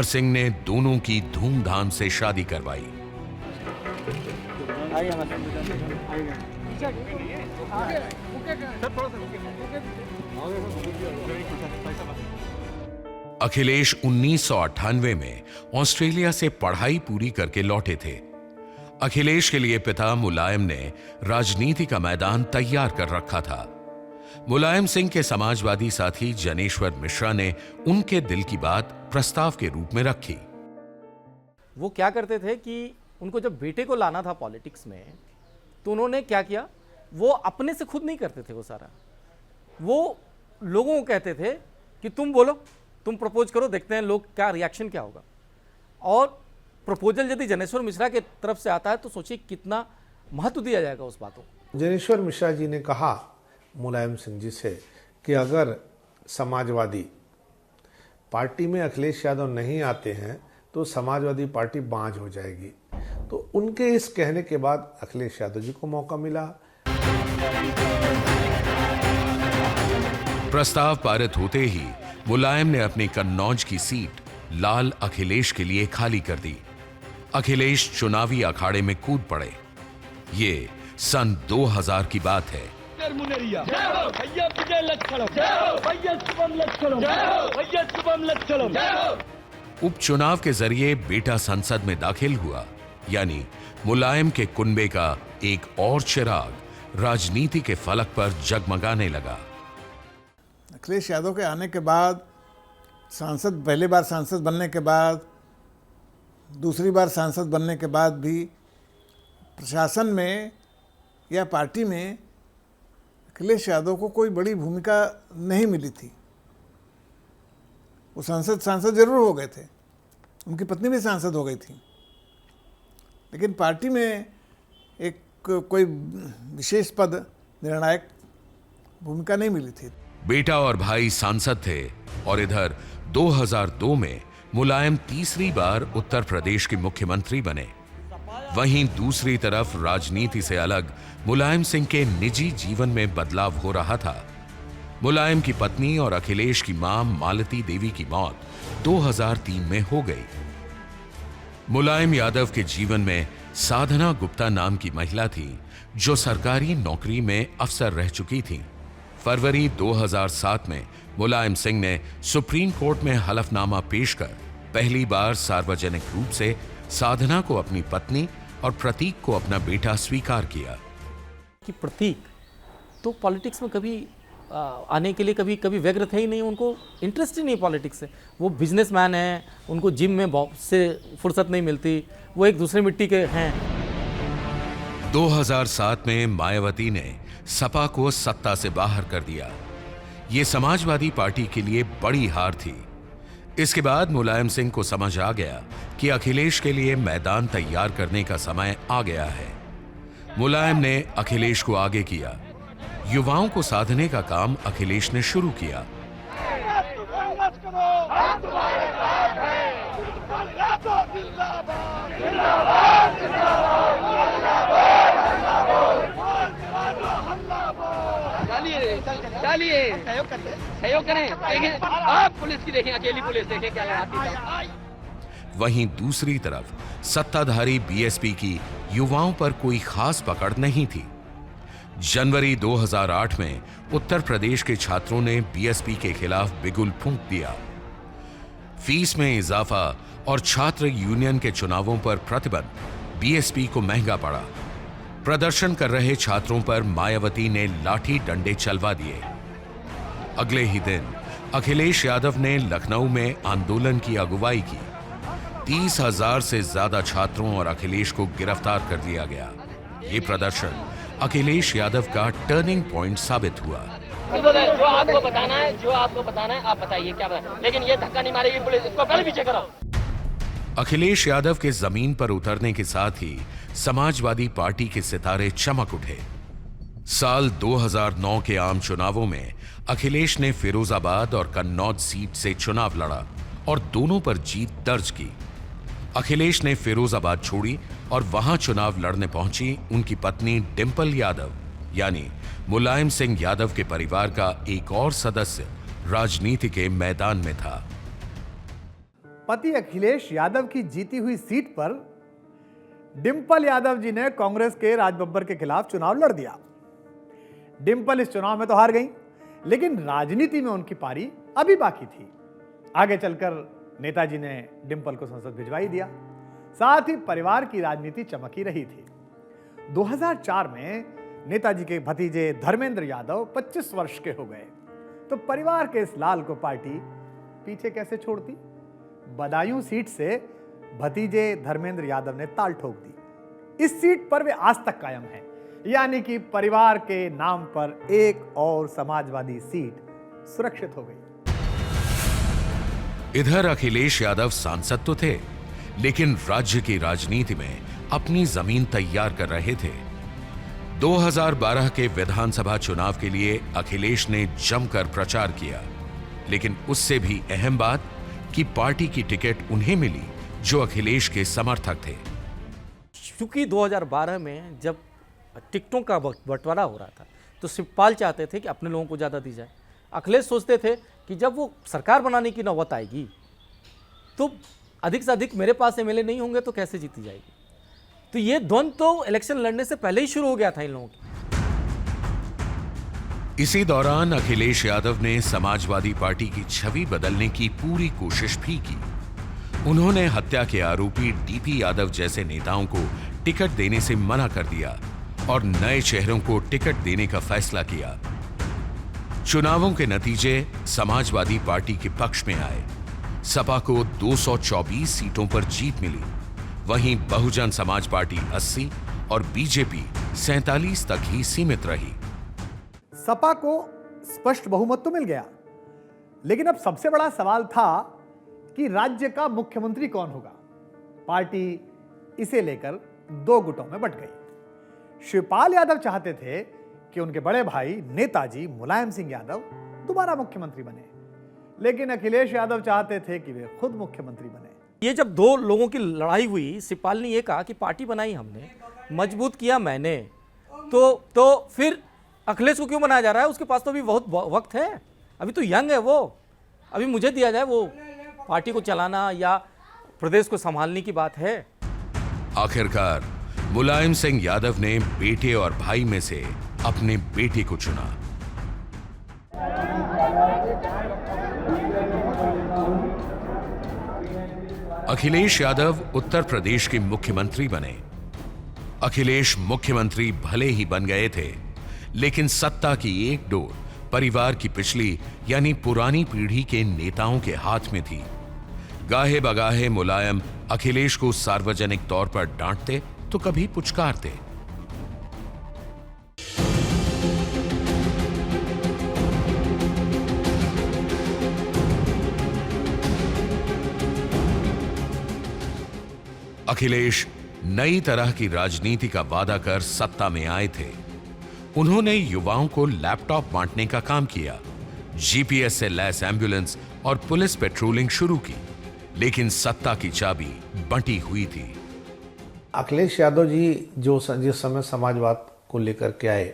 सिंह ने दोनों की धूमधाम से शादी करवाई। अखिलेश 1998 में ऑस्ट्रेलिया से पढ़ाई पूरी करके लौटे थे। अखिलेश के लिए पिता मुलायम ने राजनीति का मैदान तैयार कर रखा था। मुलायम सिंह के समाजवादी साथी जनेश्वर मिश्रा ने उनके दिल की बात प्रस्ताव के रूप में रखी। वो क्या करते थे कि उनको जब बेटे को लाना था पॉलिटिक्स में, तो उन्होंने क्या किया वो अपने से खुद नहीं करते थे, वो सारा वो लोगों को कहते थे कि तुम बोलो, तुम प्रपोज करो, देखते हैं लोग क्या रिएक्शन क्या होगा। और प्रपोजल यदि जनेश्वर मिश्रा के तरफ से आता है तो सोचिए कितना महत्व दिया जाएगा उस बातों को। जनेश्वर मिश्रा जी ने कहा मुलायम सिंह जी से कि अगर समाजवादी पार्टी में अखिलेश यादव नहीं आते हैं तो समाजवादी पार्टी बांझ हो जाएगी। तो उनके इस कहने के बाद अखिलेश यादव जी को मौका मिला। प्रस्ताव पारित होते ही मुलायम ने अपनी कन्नौज की सीट लाल अखिलेश के लिए खाली कर दी। अखिलेश चुनावी अखाड़े में कूद पड़े। ये सन 2000 की बात है। उपचुनाव के जरिए बेटा संसद में दाखिल हुआ, यानी मुलायम के कुनबे का एक और चिराग राजनीति के फलक पर जगमगाने लगा। अखिलेश यादव के आने के बाद सांसद, पहली बार सांसद बनने के बाद, दूसरी बार सांसद बनने के बाद भी प्रशासन में या पार्टी में अखिलेश यादव को कोई बड़ी भूमिका नहीं मिली थी। वो सांसद जरूर हो गए थे, उनकी पत्नी भी सांसद हो गई थी, लेकिन पार्टी में एक कोई विशेष पद, निर्णायक भूमिका नहीं मिली थी। बेटा और भाई सांसद थे और इधर 2002 में मुलायम तीसरी बार उत्तर प्रदेश के मुख्यमंत्री बने। वहीं दूसरी तरफ राजनीति से अलग मुलायम सिंह के निजी जीवन में बदलाव हो रहा था। मुलायम की पत्नी और अखिलेश की मां मालती देवी की मौत 2003 में हो गई। मुलायम यादव के जीवन में साधना गुप्ता नाम की महिला थी जो सरकारी नौकरी में अफसर रह चुकी थी। फरवरी 2007 में मुलायम सिंह ने सुप्रीम कोर्ट में हलफनामा पेश कर पहली बार सार्वजनिक रूप से साधना को अपनी पत्नी और प्रतीक को अपना बेटा स्वीकार किया। कि प्रतीक तो पॉलिटिक्स में कभी आने के लिए कभी व्यग्र थे ही नहीं, उनको इंटरेस्ट ही नहीं पॉलिटिक्स से। वो बिजनेसमैन हैं, उनको जिम में बहुत से फुर्सत नहीं मिलती, वो एक दूसरे मिट्टी के हैं। 2007 में मायावती ने सपा को सत्ता से बाहर कर दिया। ये समाजवादी पार्टी के लिए बड़ी हार थी। इसके बाद मुलायम सिंह को समझ आ गया कि अखिलेश के लिए मैदान तैयार करने का समय आ गया है। मुलायम ने अखिलेश को आगे किया। युवाओं को साधने का काम अखिलेश ने शुरू किया। सहयोग करें, देखें आप पुलिस की, देखें अकेली पुलिस, देखें क्या लगाती है। वहीं दूसरी तरफ सत्ताधारी बीएसपी की युवाओं पर कोई खास पकड़ नहीं थी। जनवरी 2008 में उत्तर प्रदेश के छात्रों ने बीएसपी के खिलाफ बिगुल फूंक दिया। फीस में इजाफा और छात्र यूनियन के चुनावों पर प्रतिबंध बीएसपी को महंगा पड़ा। प्रदर्शन कर रहे छात्रों पर मायावती ने लाठी डंडे चलवा दिए। अगले ही दिन अखिलेश यादव ने लखनऊ में आंदोलन की अगुवाई की। 30,000 से ज्यादा छात्रों और अखिलेश को गिरफ्तार कर लिया गया। ये प्रदर्शन अखिलेश यादव का टर्निंग पॉइंट साबित हुआ। जो आपको बताना है आप बताइए क्या बताए, लेकिन ये धक्का नहीं मारेगी पुलिस, इसको पहले पीछे करो। अखिलेश यादव के जमीन पर उतरने के साथ ही समाजवादी पार्टी के सितारे चमक उठे। साल 2009 के आम चुनावों में अखिलेश ने फिरोजाबाद और कन्नौज सीट से चुनाव लड़ा और दोनों पर जीत दर्ज की। अखिलेश ने फिरोजाबाद छोड़ी और वहां चुनाव लड़ने पहुंची उनकी पत्नी डिंपल यादव, यानी मुलायम सिंह यादव के परिवार का एक और सदस्य राजनीति के मैदान में था। पति अखिलेश यादव की जीती हुई सीट पर डिंपल यादव जी ने कांग्रेस के राज बब्बर के खिलाफ चुनाव लड़ दिया। डिंपल इस चुनाव में तो हार गई, लेकिन राजनीति में उनकी पारी अभी बाकी थी। आगे चलकर नेताजी ने डिंपल को संसद भिजवा ही दिया। साथ ही परिवार की राजनीति चमक ही रही थी। 2004 में नेताजी के भतीजे धर्मेंद्र यादव 25 वर्ष के हो गए, तो परिवार के इस लाल को पार्टी पीछे कैसे छोड़ती। बदायूं सीट से भतीजे धर्मेंद्र यादव ने ताल ठोक दी। इस सीट पर वे आज तक कायम हैं। यानी कि परिवार के नाम पर एक और समाजवादी सीट सुरक्षित हो गई। इधर अखिलेश यादव सांसद तो थे, लेकिन राज्य की राजनीति में अपनी जमीन तैयार कर रहे थे। 2012 के विधानसभा चुनाव के लिए अखिलेश ने जमकर प्रचार किया, लेकिन उससे भी अहम बात कि पार्टी की टिकट उन्हें मिली जो अखिलेश के समर्थक थे। क्योंकि 2012 में जब टिकटों का बंटवारा हो रहा था तो शिवपाल चाहते थे कि अपने लोगों को ज़्यादा दी जाए। अखिलेश सोचते थे कि जब वो सरकार बनाने की नौबत आएगी तो अधिक से अधिक मेरे पास एमएलए नहीं होंगे तो कैसे जीती जाएगी। तो ये द्वंद्व तो इलेक्शन लड़ने से पहले ही शुरू हो गया था इन लोगों की। इसी दौरान अखिलेश यादव ने समाजवादी पार्टी की छवि बदलने की पूरी कोशिश भी की। उन्होंने हत्या के आरोपी डीपी यादव जैसे नेताओं को टिकट देने से मना कर दिया और नए चेहरों को टिकट देने का फैसला किया। चुनावों के नतीजे समाजवादी पार्टी के पक्ष में आए। सपा को 224 सीटों पर जीत मिली, वहीं बहुजन समाज पार्टी 80 और बीजेपी 47 तक ही सीमित रही। सपा को स्पष्ट बहुमत तो मिल गया, लेकिन अब सबसे बड़ा सवाल था कि राज्य का मुख्यमंत्री कौन होगा। पार्टी इसे लेकर दो गुटों में बंट गई। शिवपाल यादव चाहते थे कि उनके बड़े भाई नेताजी मुलायम सिंह यादव दोबारा मुख्यमंत्री बने, लेकिन अखिलेश यादव चाहते थे कि वे खुद मुख्यमंत्री बने। ये जब दो लोगों की लड़ाई हुई, शिवपाल ने ये कहा कि पार्टी बनाई हमने, मजबूत किया मैंने, तो फिर अखिलेश को क्यों बनाया जा रहा है? उसके पास तो अभी बहुत वक्त है, अभी तो यंग है वो, अभी मुझे दिया जाए, वो पार्टी को चलाना या प्रदेश को संभालने की बात है। आखिरकार मुलायम सिंह यादव ने बेटे और भाई में से अपने बेटे को चुना। अखिलेश यादव उत्तर प्रदेश के मुख्यमंत्री बने। अखिलेश मुख्यमंत्री भले ही बन गए थे, लेकिन सत्ता की एक डोर परिवार की पिछली यानी पुरानी पीढ़ी के नेताओं के हाथ में थी। गाहे बगाहे मुलायम अखिलेश को सार्वजनिक तौर पर डांटते तो कभी पुचकारते। अखिलेश नई तरह की राजनीति का वादा कर सत्ता में आए थे। उन्होंने युवाओं को लैपटॉप बांटने का काम किया, जीपीएस से लैस एम्बुलेंस और पुलिस पेट्रोलिंग शुरू की, लेकिन सत्ता की चाबी बंटी हुई थी। अखिलेश यादव जी जिस समय समाजवाद को लेकर के आए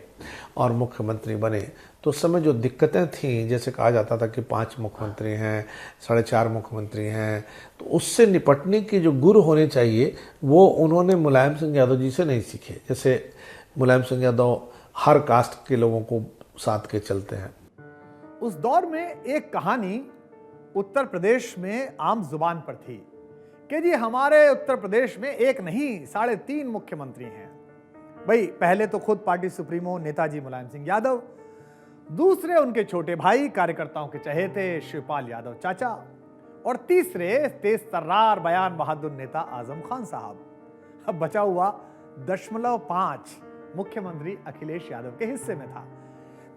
और मुख्यमंत्री बने, तो उस समय जो दिक्कतें थीं, जैसे कहा जाता था कि 5 मुख्यमंत्री हैं, 4.5 मुख्यमंत्री हैं, तो उससे निपटने की जो गुर होने चाहिए वो उन्होंने मुलायम सिंह यादव जी से नहीं सीखे। जैसे मुलायम सिंह यादव हर कास्ट के लोगों को साथ के चलते हैं। उस दौर में एक कहानी उत्तर प्रदेश में आम जुबान पर थी कि जी हमारे उत्तर प्रदेश में एक नहीं 3.5 मुख्यमंत्री हैं। भाई पहले तो खुद पार्टी सुप्रीमो नेताजी मुलायम सिंह यादव, दूसरे उनके छोटे भाई कार्यकर्ताओं के चहेते शिवपाल यादव चाचा, और तीसरे तेज तर्रार बयान बहादुर नेता आजम खान साहब। अब बचा हुआ 0.5 मुख्यमंत्री अखिलेश यादव के हिस्से में था।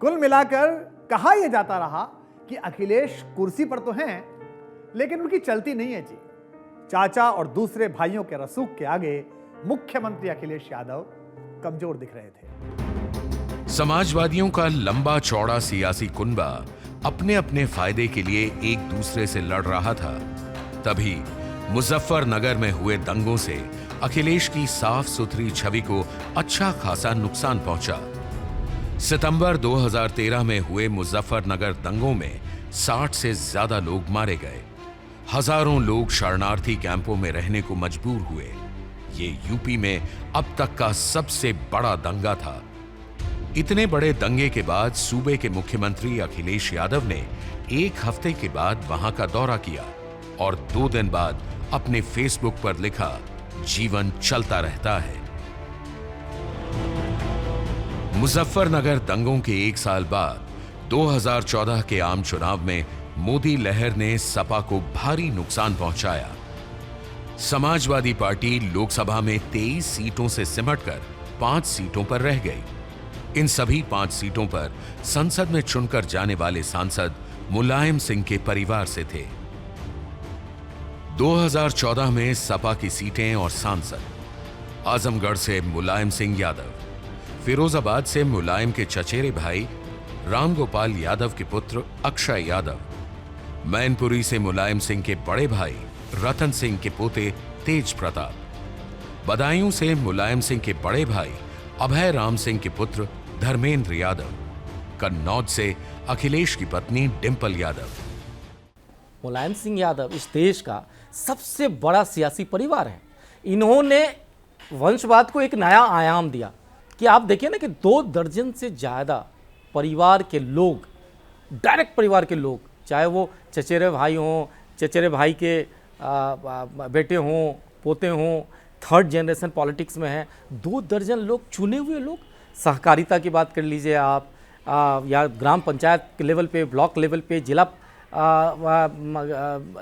कुल मिलाकर कहा यह जाता रहा कि अखिलेश कुर्सी पर तो हैं, लेकिन उनकी चलती नहीं है जी। चाचा और दूसरे भाइयों के रसूख के आगे मुख्यमंत्री अखिलेश यादव कमजोर दिख रहे थे। समाजवादियों का लंबा चौड़ा सियासी कुनबा अपने अपने फायदे के लिए एक दूसरे से लड़ रहा था। तभी मुजफ्फरनगर में हुए दंगों से अखिलेश की साफ सुथरी छवि को अच्छा खासा नुकसान पहुंचा। सितंबर 2013 में हुए मुजफ्फरनगर दंगों में 60 से ज्यादा लोग मारे गए। हजारों लोग शरणार्थी कैंपों में रहने को मजबूर हुए। ये यूपी में अब तक का सबसे बड़ा दंगा था। इतने बड़े दंगे के बाद सूबे के मुख्यमंत्री अखिलेश यादव ने एक हफ्ते के बाद वहां का दौरा किया और 2 दिन बाद अपने फेसबुक पर लिखा, जीवन चलता रहता है। मुजफ्फरनगर दंगों के 1 साल बाद 2014 के आम चुनाव में मोदी लहर ने सपा को भारी नुकसान पहुंचाया। समाजवादी पार्टी लोकसभा में 23 सीटों से सिमटकर 5 सीटों पर रह गई। इन सभी 5 सीटों पर संसद में चुनकर जाने वाले सांसद मुलायम सिंह के परिवार से थे। 2014 में सपा की सीटें और सांसद: आजमगढ़ से मुलायम सिंह यादव, फिरोजाबाद से मुलायम के चचेरे भाई रामगोपाल यादव के पुत्र अक्षय यादव, मैनपुरी से मुलायम सिंह के बड़े भाई रतन सिंह के पोते तेज प्रताप, बदायूं से मुलायम सिंह के बड़े भाई अभय राम सिंह के पुत्र धर्मेंद्र यादव, कन्नौज से अखिलेश की पत्नी डिंपल यादव। मुलायम सिंह यादव इस देश का सबसे बड़ा सियासी परिवार है। इन्होंने वंशवाद को एक नया आयाम दिया कि आप देखिए ना कि 2 दर्जन से ज़्यादा परिवार के लोग, डायरेक्ट परिवार के लोग, चाहे वो चचेरे भाई हों, चचेरे भाई के बेटे हों, पोते हों, 3rd जनरेशन पॉलिटिक्स में हैं, 2 दर्जन लोग, चुने हुए लोग। सहकारिता की बात कर लीजिए आप, या ग्राम पंचायत के लेवल पे, ब्लॉक लेवल पे, जिला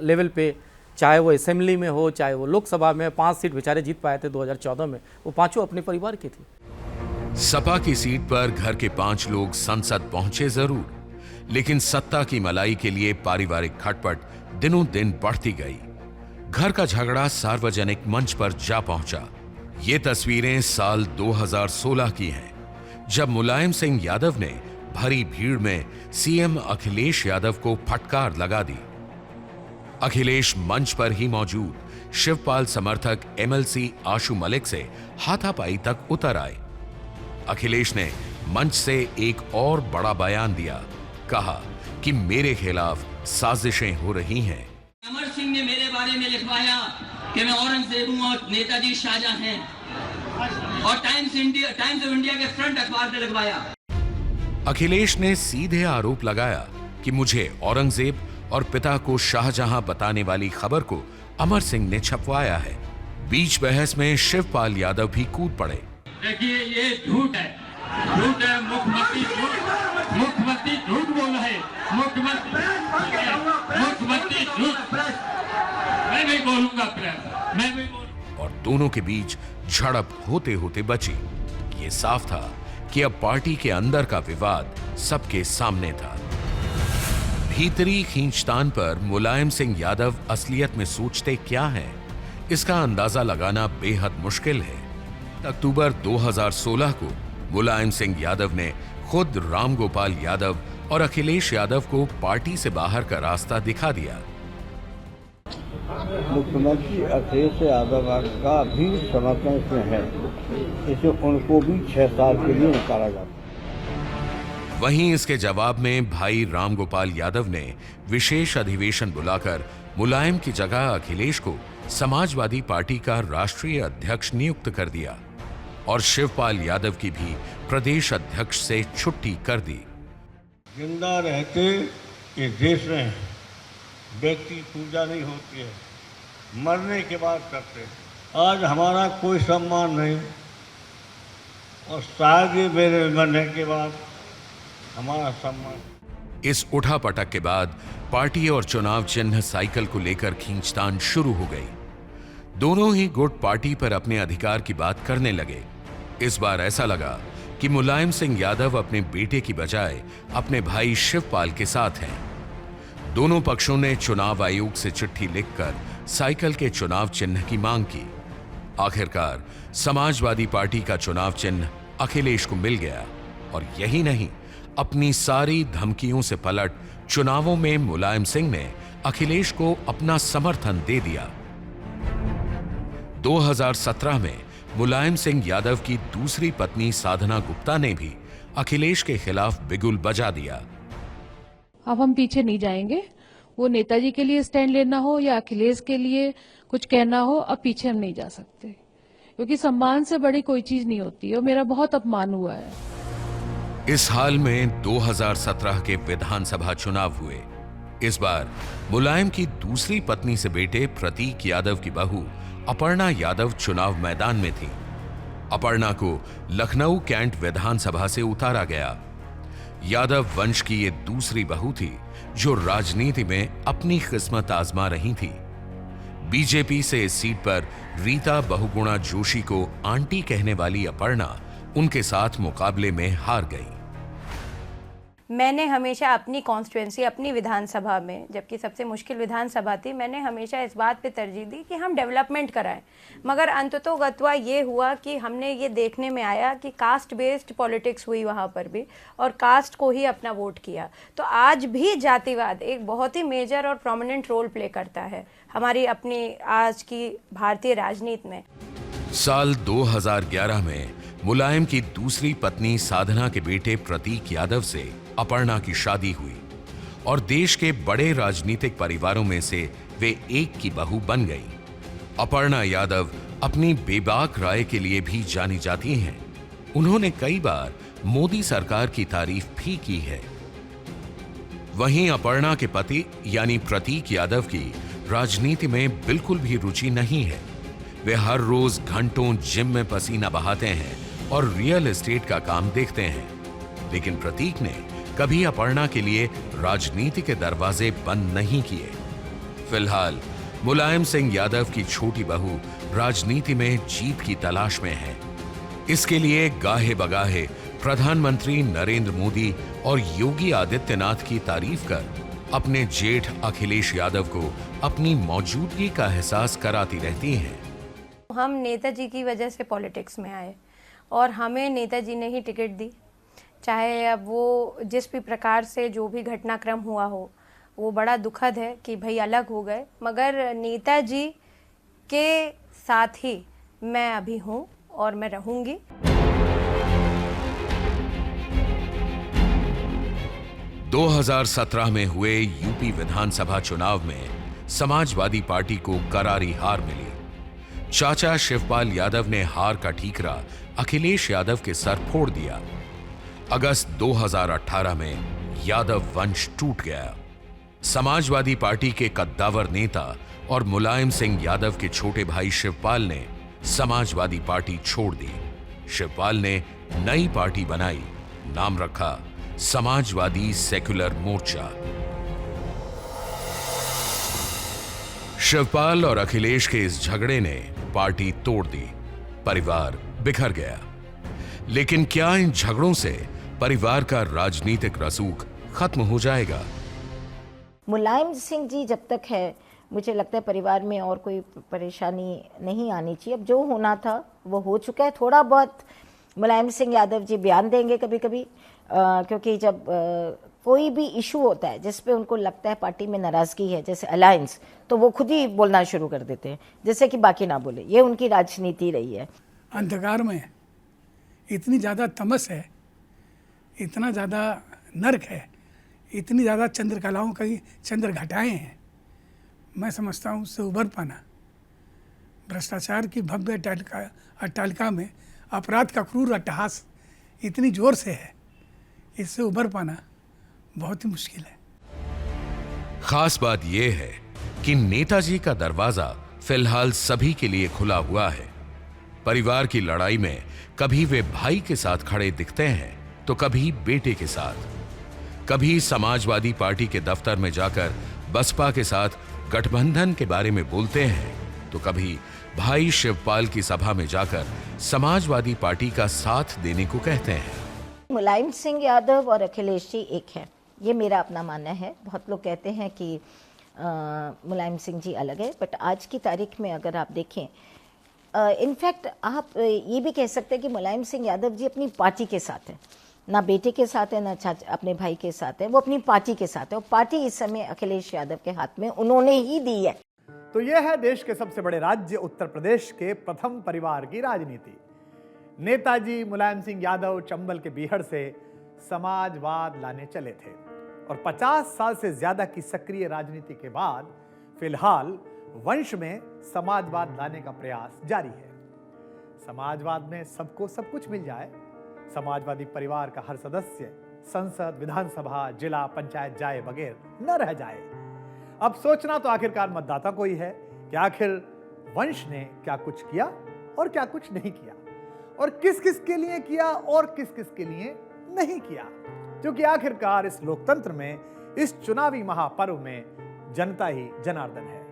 लेवल पे, चाहे वो असेंबली में हो, चाहे वो लोकसभा में। 5 सीट बेचारे जीत पाए थे 2014 में, वो 5 अपने परिवार के थे। सपा की सीट पर घर के 5 लोग संसद पहुंचे जरूर, लेकिन सत्ता की मलाई के लिए पारिवारिक खटपट दिनों दिन बढ़ती गई। घर का झगड़ा सार्वजनिक मंच पर जा पहुंचा। ये तस्वीरें साल 2016 की हैं, जब मुलायम सिंह यादव ने भरी भीड़ में सीएम अखिलेश यादव को फटकार लगा दी। अखिलेश मंच पर ही मौजूद शिवपाल समर्थक एमएलसी आशु मलिक से हाथापाई तक उतर आए। अखिलेश ने मंच से एक और बड़ा बयान दिया, कहा कि मेरे खिलाफ साजिशें हो रही हैं। अमर सिंह ने मेरे बारे में लिखवाया कि मैं औरंगजेब हूं और नेताजी शाहजहां हैं, और टाइम्स ऑफ इंडिया के फ्रंट अखबार पे लगवाया। अखिलेश ने सीधे आरोप लगाया कि मुझे औरंगजेब और पिता को शाहजहां बताने वाली खबर को अमर सिंह ने छपवाया है। बीच बहस में शिवपाल यादव भी कूद पड़े। देखिए ये झूठ है, मुख्यमंत्री झूठ बोल रहे हैं, मुख्यमंत्री झूठ, मैं नहीं बोलूंगा प्रेस, मैं नहीं बोलूंगा। और दोनों के बीच झड़प होते होते बची। ये साफ था कि अब पार्टी के अंदर का विवाद सबके सामने था। भीतरी खींचतान पर मुलायम सिंह यादव असलियत में सोचते क्या हैं, इसका अंदाजा लगाना बेहद मुश्किल है। अक्टूबर 2016 को मुलायम सिंह यादव ने खुद रामगोपाल यादव और अखिलेश यादव को पार्टी से बाहर का रास्ता दिखा दिया। मुख्यमंत्री अखिलेश यादव का भी समर्थन इसमें है, इसे उनको भी 6 साल के लिए निकाला जाता। वहीं इसके जवाब में भाई रामगोपाल यादव ने विशेष अधिवेशन बुलाकर मुलायम की जगह अखिलेश को समाजवादी पार्टी का राष्ट्रीय अध्यक्ष नियुक्त कर दिया और शिवपाल यादव की भी प्रदेश अध्यक्ष से छुट्टी कर दी। जिंदा रहते इस देश में व्यक्ति पूजा नहीं होती है, मरने के बाद करते। आज हमारा कोई सम्मान नहीं, और शायद ही मेरे मरने के बाद हमारा सम्मान। इस उठापटक के बाद पार्टी और चुनाव चिन्ह साइकिल को लेकर खींचतान शुरू हो गई। दोनों ही गुट पार्टी पर अपने अधिकार की बात करने लगे। इस बार ऐसा लगा कि मुलायम सिंह यादव अपने बेटे की बजाय अपने भाई शिवपाल के साथ हैं। दोनों पक्षों ने चुनाव आयोग से चिट्ठी लिखकर साइकिल के चुनाव चिन्ह की मांग की। आखिरकार समाजवादी पार्टी का चुनाव चिन्ह अखिलेश को मिल गया, और यही नहीं, अपनी सारी धमकियों से पलट चुनावों में मुलायम सिंह ने अखिलेश को अपना समर्थन दे दिया। 2017 में मुलायम सिंह यादव की दूसरी पत्नी साधना गुप्ता ने भी अखिलेश के खिलाफ बिगुल बजा दिया। अब हम पीछे नहीं जाएंगे, वो नेताजी के लिए स्टैंड लेना हो या अखिलेश के लिए कुछ कहना हो, अब पीछे हम नहीं जा सकते, क्योंकि सम्मान से बड़ी कोई चीज नहीं होती और मेरा बहुत अपमान हुआ है। इस हाल में 2017 के विधानसभा चुनाव हुए। इस बार मुलायम की दूसरी पत्नी से बेटे प्रतीक यादव की बहू अपर्णा यादव चुनाव मैदान में थी। अपर्णा को लखनऊ कैंट विधानसभा से उतारा गया। यादव वंश की ये दूसरी बहू थी जो राजनीति में अपनी किस्मत आजमा रही थी। बीजेपी से इस सीट पर रीता बहुगुणा जोशी को आंटी कहने वाली अपर्णा उनके साथ मुकाबले में हार गई। मैंने हमेशा अपनी कॉन्स्टिट्यूएंसी, अपनी विधानसभा में, जबकि सबसे मुश्किल विधानसभा थी, मैंने हमेशा इस बात पे तरजीह दी कि हम डेवलपमेंट कराएं। मगर अंततोगत्वा ये हुआ कि हमने ये देखने में आया कि कास्ट बेस्ड पॉलिटिक्स हुई वहाँ पर भी, और कास्ट को ही अपना वोट किया। तो आज भी जातिवाद एक बहुत ही मेजर और प्रोमिनेंट रोल प्ले करता है हमारी अपनी आज की भारतीय राजनीति में। साल 2011 में मुलायम की दूसरी पत्नी साधना के बेटे प्रतीक यादव से अपर्णा की शादी हुई और देश के बड़े राजनीतिक परिवारों में से वे एक की बहू बन गई। अपर्णा यादव अपनी बेबाक राय के लिए भी जानी जाती हैं। उन्होंने कई बार मोदी सरकार की तारीफ भी की है। वहीं अपर्णा के पति यानी प्रतीक यादव की राजनीति में बिल्कुल भी रुचि नहीं है। वे हर रोज घंटों जिम में पसीना बहाते हैं और रियल एस्टेट का काम देखते हैं। लेकिन प्रतीक ने कभी अपर्णा के लिए राजनीति के दरवाजे बंद नहीं किए। फिलहाल मुलायम सिंह यादव की छोटी बहू राजनीति में जीत की तलाश में है। इसके लिए गाहे बगाहे प्रधानमंत्री नरेंद्र मोदी और योगी आदित्यनाथ की तारीफ कर अपने जेठ अखिलेश यादव को अपनी मौजूदगी का एहसास कराती रहती हैं। हम नेताजी की वजह से पॉलिटिक्स में आए और हमें नेताजी ने ही टिकट दी, चाहे अब वो जिस भी प्रकार से जो भी घटनाक्रम हुआ हो, वो बड़ा दुखद है कि भाई अलग हो गए, मगर नेताजी के साथ ही मैं अभी हूँ और मैं रहूँगी। – 2017 में हुए यूपी विधानसभा चुनाव में समाजवादी पार्टी को करारी हार मिली। चाचा शिवपाल यादव ने हार का ठीकरा अखिलेश यादव के सर फोड़ दिया। अगस्त 2018 में यादव वंश टूट गया। समाजवादी पार्टी के कद्दावर नेता और मुलायम सिंह यादव के छोटे भाई शिवपाल ने समाजवादी पार्टी छोड़ दी। शिवपाल ने नई पार्टी बनाई, नाम रखा समाजवादी सेक्युलर मोर्चा। शिवपाल और अखिलेश के इस झगड़े ने पार्टी तोड़ दी, परिवार बिखर गया। लेकिन क्या इन झगड़ों से परिवार का राजनीतिक रसूख खत्म हो जाएगा? मुलायम सिंह जी जब तक है, मुझे लगता है परिवार में और कोई परेशानी नहीं आनी चाहिए। अब जो होना था वो हो चुका है। थोड़ा बहुत मुलायम सिंह यादव जी बयान देंगे कभी कभी, क्योंकि जब कोई भी इशू होता है जिस पे उनको लगता है पार्टी में नाराजगी है, जैसे अलायंस, तो वो खुद ही बोलना शुरू कर देते हैं, जैसे कि बाकी ना बोले। ये उनकी राजनीति रही है। अंधकार में इतनी ज़्यादा तमस है, इतना ज़्यादा नर्क है, इतनी ज़्यादा चंद्रकलाओं की चंद्र घटाएं हैं। मैं समझता हूँ उससे उबर पाना, भ्रष्टाचार की भव्य अट्टालिका में अपराध का क्रूर अट्टहास इतनी जोर से है, इससे उबर पाना बहुत ही मुश्किल है। खास बात यह है कि नेताजी का दरवाजा फिलहाल सभी के लिए खुला हुआ है। परिवार की लड़ाई में कभी वे भाई के साथ खड़े दिखते हैं तो कभी बेटे के साथ। कभी समाजवादी पार्टी के दफ्तर में जाकर बसपा के साथ गठबंधन के बारे में बोलते हैं तो कभी भाई शिवपाल की सभा में जाकर समाजवादी पार्टी का साथ देने को कहते हैं। मुलायम सिंह यादव और अखिलेश जी एक है, ये मेरा अपना मानना है। बहुत लोग कहते हैं कि मुलायम सिंह जी अलग है, बट आज की तारीख में अगर आप देखें, इनफैक्ट आप ये भी कह सकते हैं कि मुलायम सिंह यादव जी अपनी पार्टी के साथ है, ना बेटे के साथ है, ना अपने भाई के साथ है, वो अपनी पार्टी के साथ है। और पार्टी इस समय अखिलेश यादव के हाथ में उन्होंने ही दी है। तो यह है देश के सबसे बड़े राज्य उत्तर प्रदेश के प्रथम परिवार की राजनीति। नेताजी मुलायम सिंह यादव चंबल के बीहड़ से समाजवाद लाने चले थे और 50 साल से ज्यादा की सक्रिय राजनीति के बाद फिलहाल वंश में समाजवाद लाने का प्रयास जारी है। समाजवाद में सबको सब कुछ मिल जाए, समाजवादी परिवार का हर सदस्य संसद, विधानसभा, जिला पंचायत जाए बगैर न रह जाए। अब सोचना तो आखिरकार मतदाता को ही है कि आखिर वंश ने क्या कुछ किया और क्या कुछ नहीं किया, और किस किस के लिए किया और किस किस के लिए नहीं किया, क्योंकि आखिरकार इस लोकतंत्र में, इस चुनावी महापर्व में जनता ही जनार्दन है।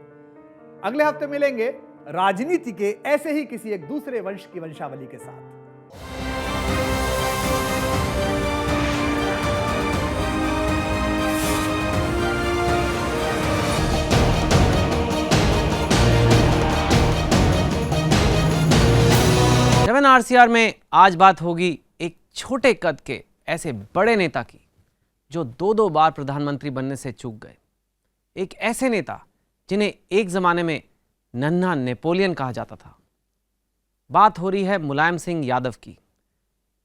अगले हफ्ते मिलेंगे राजनीति के ऐसे ही किसी एक दूसरे वंश की वंशावली के साथ। आरसीआर में आज बात होगी एक छोटे कद के ऐसे बड़े नेता की जो दो बार प्रधानमंत्री बनने से चूक गए। एक ऐसे नेता जिन्हें एक जमाने में नन्हा नेपोलियन कहा जाता था। बात हो रही है मुलायम सिंह यादव की।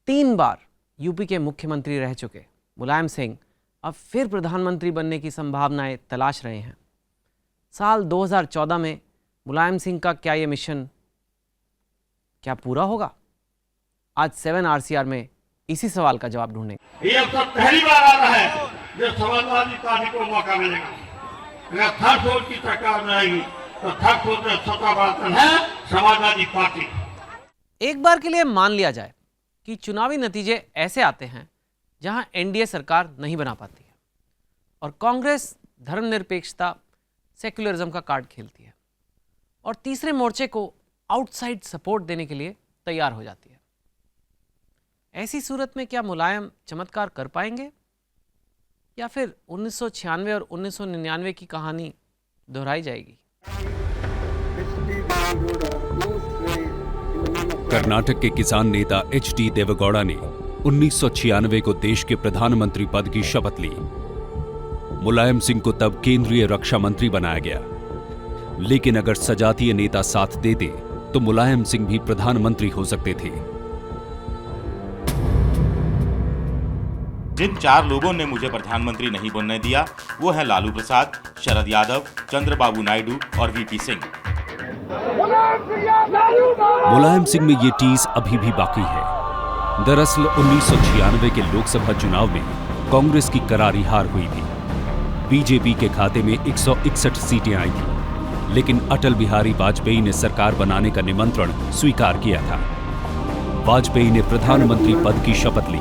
3 बार यूपी के मुख्यमंत्री रह चुके मुलायम सिंह अब फिर प्रधानमंत्री बनने की संभावनाएं तलाश रहे हैं। साल 2014 में मुलायम सिंह का क्या ये मिशन क्या पूरा होगा? आज 7 आरसीआर में इसी सवाल का जवाब ढूंढेंगे। ये अब तक पहली बार आ रहा है जो समाजवादी पार्टी को मौका मिलेगा। अगर थर्ड फोर्थ की सरकार रहेगी तो थर्ड फोर्थ में सत्ता बर्तन है समाजवादी पार्टी। एक बार के लिए मान लिया जाए कि चुनावी नतीजे ऐसे आते हैं जहां एनडीए सरकार नहीं बना पाती है और कांग्रेस धर्मनिरपेक्षता सेक्युलरिज्म का कार्ड खेलती है और तीसरे मोर्चे को आउटसाइड सपोर्ट देने के लिए तैयार हो जाती है। ऐसी सूरत में क्या मुलायम चमत्कार कर पाएंगे या फिर 1996 और 1999 की कहानी दोहराई जाएगी? कर्नाटक के किसान नेता एच.डी. देवेगौड़ा ने 1996 को देश के प्रधानमंत्री पद की शपथ ली। मुलायम सिंह को तब केंद्रीय रक्षा मंत्री बनाया गया, लेकिन अगर सजातीय नेता साथ देते तो मुलायम सिंह भी प्रधानमंत्री हो सकते थे। जिन 4 लोगों ने मुझे प्रधानमंत्री नहीं बनने दिया वो है लालू प्रसाद, शरद यादव, चंद्रबाबू नायडू और वीपी सिंह। मुलायम सिंह में ये टीस अभी भी बाकी है। दरअसल 1996 के लोकसभा चुनाव में कांग्रेस की करारी हार हुई थी। बीजेपी के खाते में 161 सीटें आई थी, लेकिन अटल बिहारी वाजपेयी ने सरकार बनाने का निमंत्रण स्वीकार किया था। वाजपेयी ने प्रधानमंत्री पद की शपथ ली,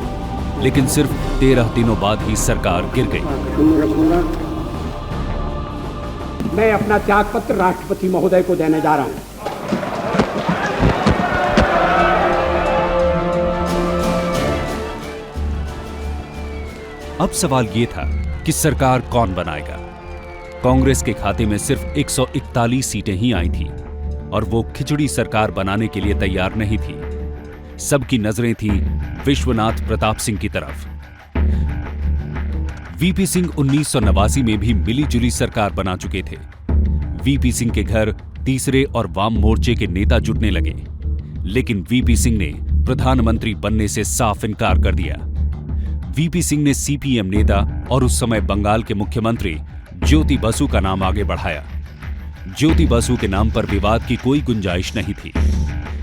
लेकिन सिर्फ 13 दिनों बाद ही सरकार गिर गई। मैं अपना त्यागपत्र राष्ट्रपति महोदय को देने जा रहा हूं। अब सवाल ये था कि सरकार कौन बनाएगा। कांग्रेस के खाते में सिर्फ 141 सीटें ही आई थी और वो खिचड़ी सरकार बनाने के लिए तैयार नहीं थी। सबकी नजरें थी विश्वनाथ प्रताप सिंह की तरफ। वीपी सिंह 1989 में भी मिलीजुली सरकार बना चुके थे। वीपी सिंह के घर तीसरे और वाम मोर्चे के नेता जुटने लगे, लेकिन वीपी सिंह ने प्रधानमंत्री बनने से साफ इनकार कर दिया। वीपी सिंह ने सीपीएम नेता और उस समय बंगाल के मुख्यमंत्री ज्योति बसु का नाम आगे बढ़ाया। ज्योति बसु के नाम पर विवाद की कोई गुंजाइश नहीं थी,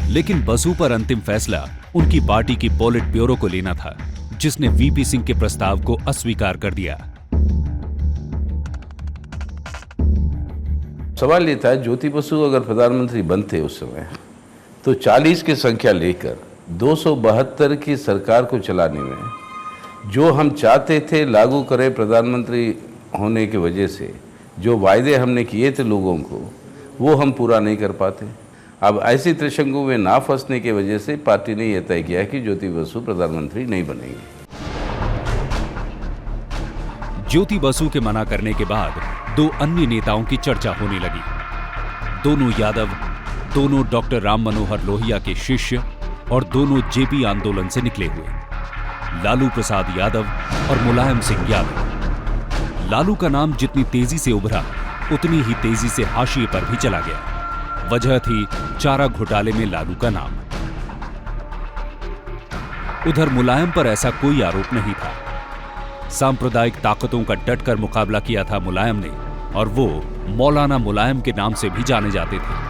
लेकिन बसु पर अंतिम फैसला उनकी पार्टी की पॉलिट ब्यूरो को लेना था, जिसने वीपी सिंह के प्रस्ताव को अस्वीकार कर दिया। सवाल ये था, ज्योति बसु अगर प्रधानमंत्री बनते उस समय तो 40 की संख्या लेकर 272 की सरकार को चलाने में जो हम चाहते थे लागू करें प्रधानमंत्री होने की वजह से, जो वायदे हमने किए थे लोगों को, वो हम पूरा नहीं कर पाते। अब ऐसी त्रिशंकु में ना फंसने की वजह से पार्टी ने यह तय किया कि ज्योति बसु प्रधानमंत्री नहीं बनेंगे। ज्योति बसु के मना करने के बाद 2 अन्य नेताओं की चर्चा होने लगी। दोनों यादव, दोनों डॉक्टर राम मनोहर लोहिया के शिष्य और दोनों जेपी आंदोलन से निकले हुए, लालू प्रसाद यादव और मुलायम सिंह यादव। लालू का नाम जितनी तेजी से उभरा उतनी ही तेजी से हाशिए पर भी चला गया। वजह थी चारा घोटाले में लालू का नाम। उधर मुलायम पर ऐसा कोई आरोप नहीं था। सांप्रदायिक ताकतों का डटकर मुकाबला किया था मुलायम ने, और वो मौलाना मुलायम के नाम से भी जाने जाते थे।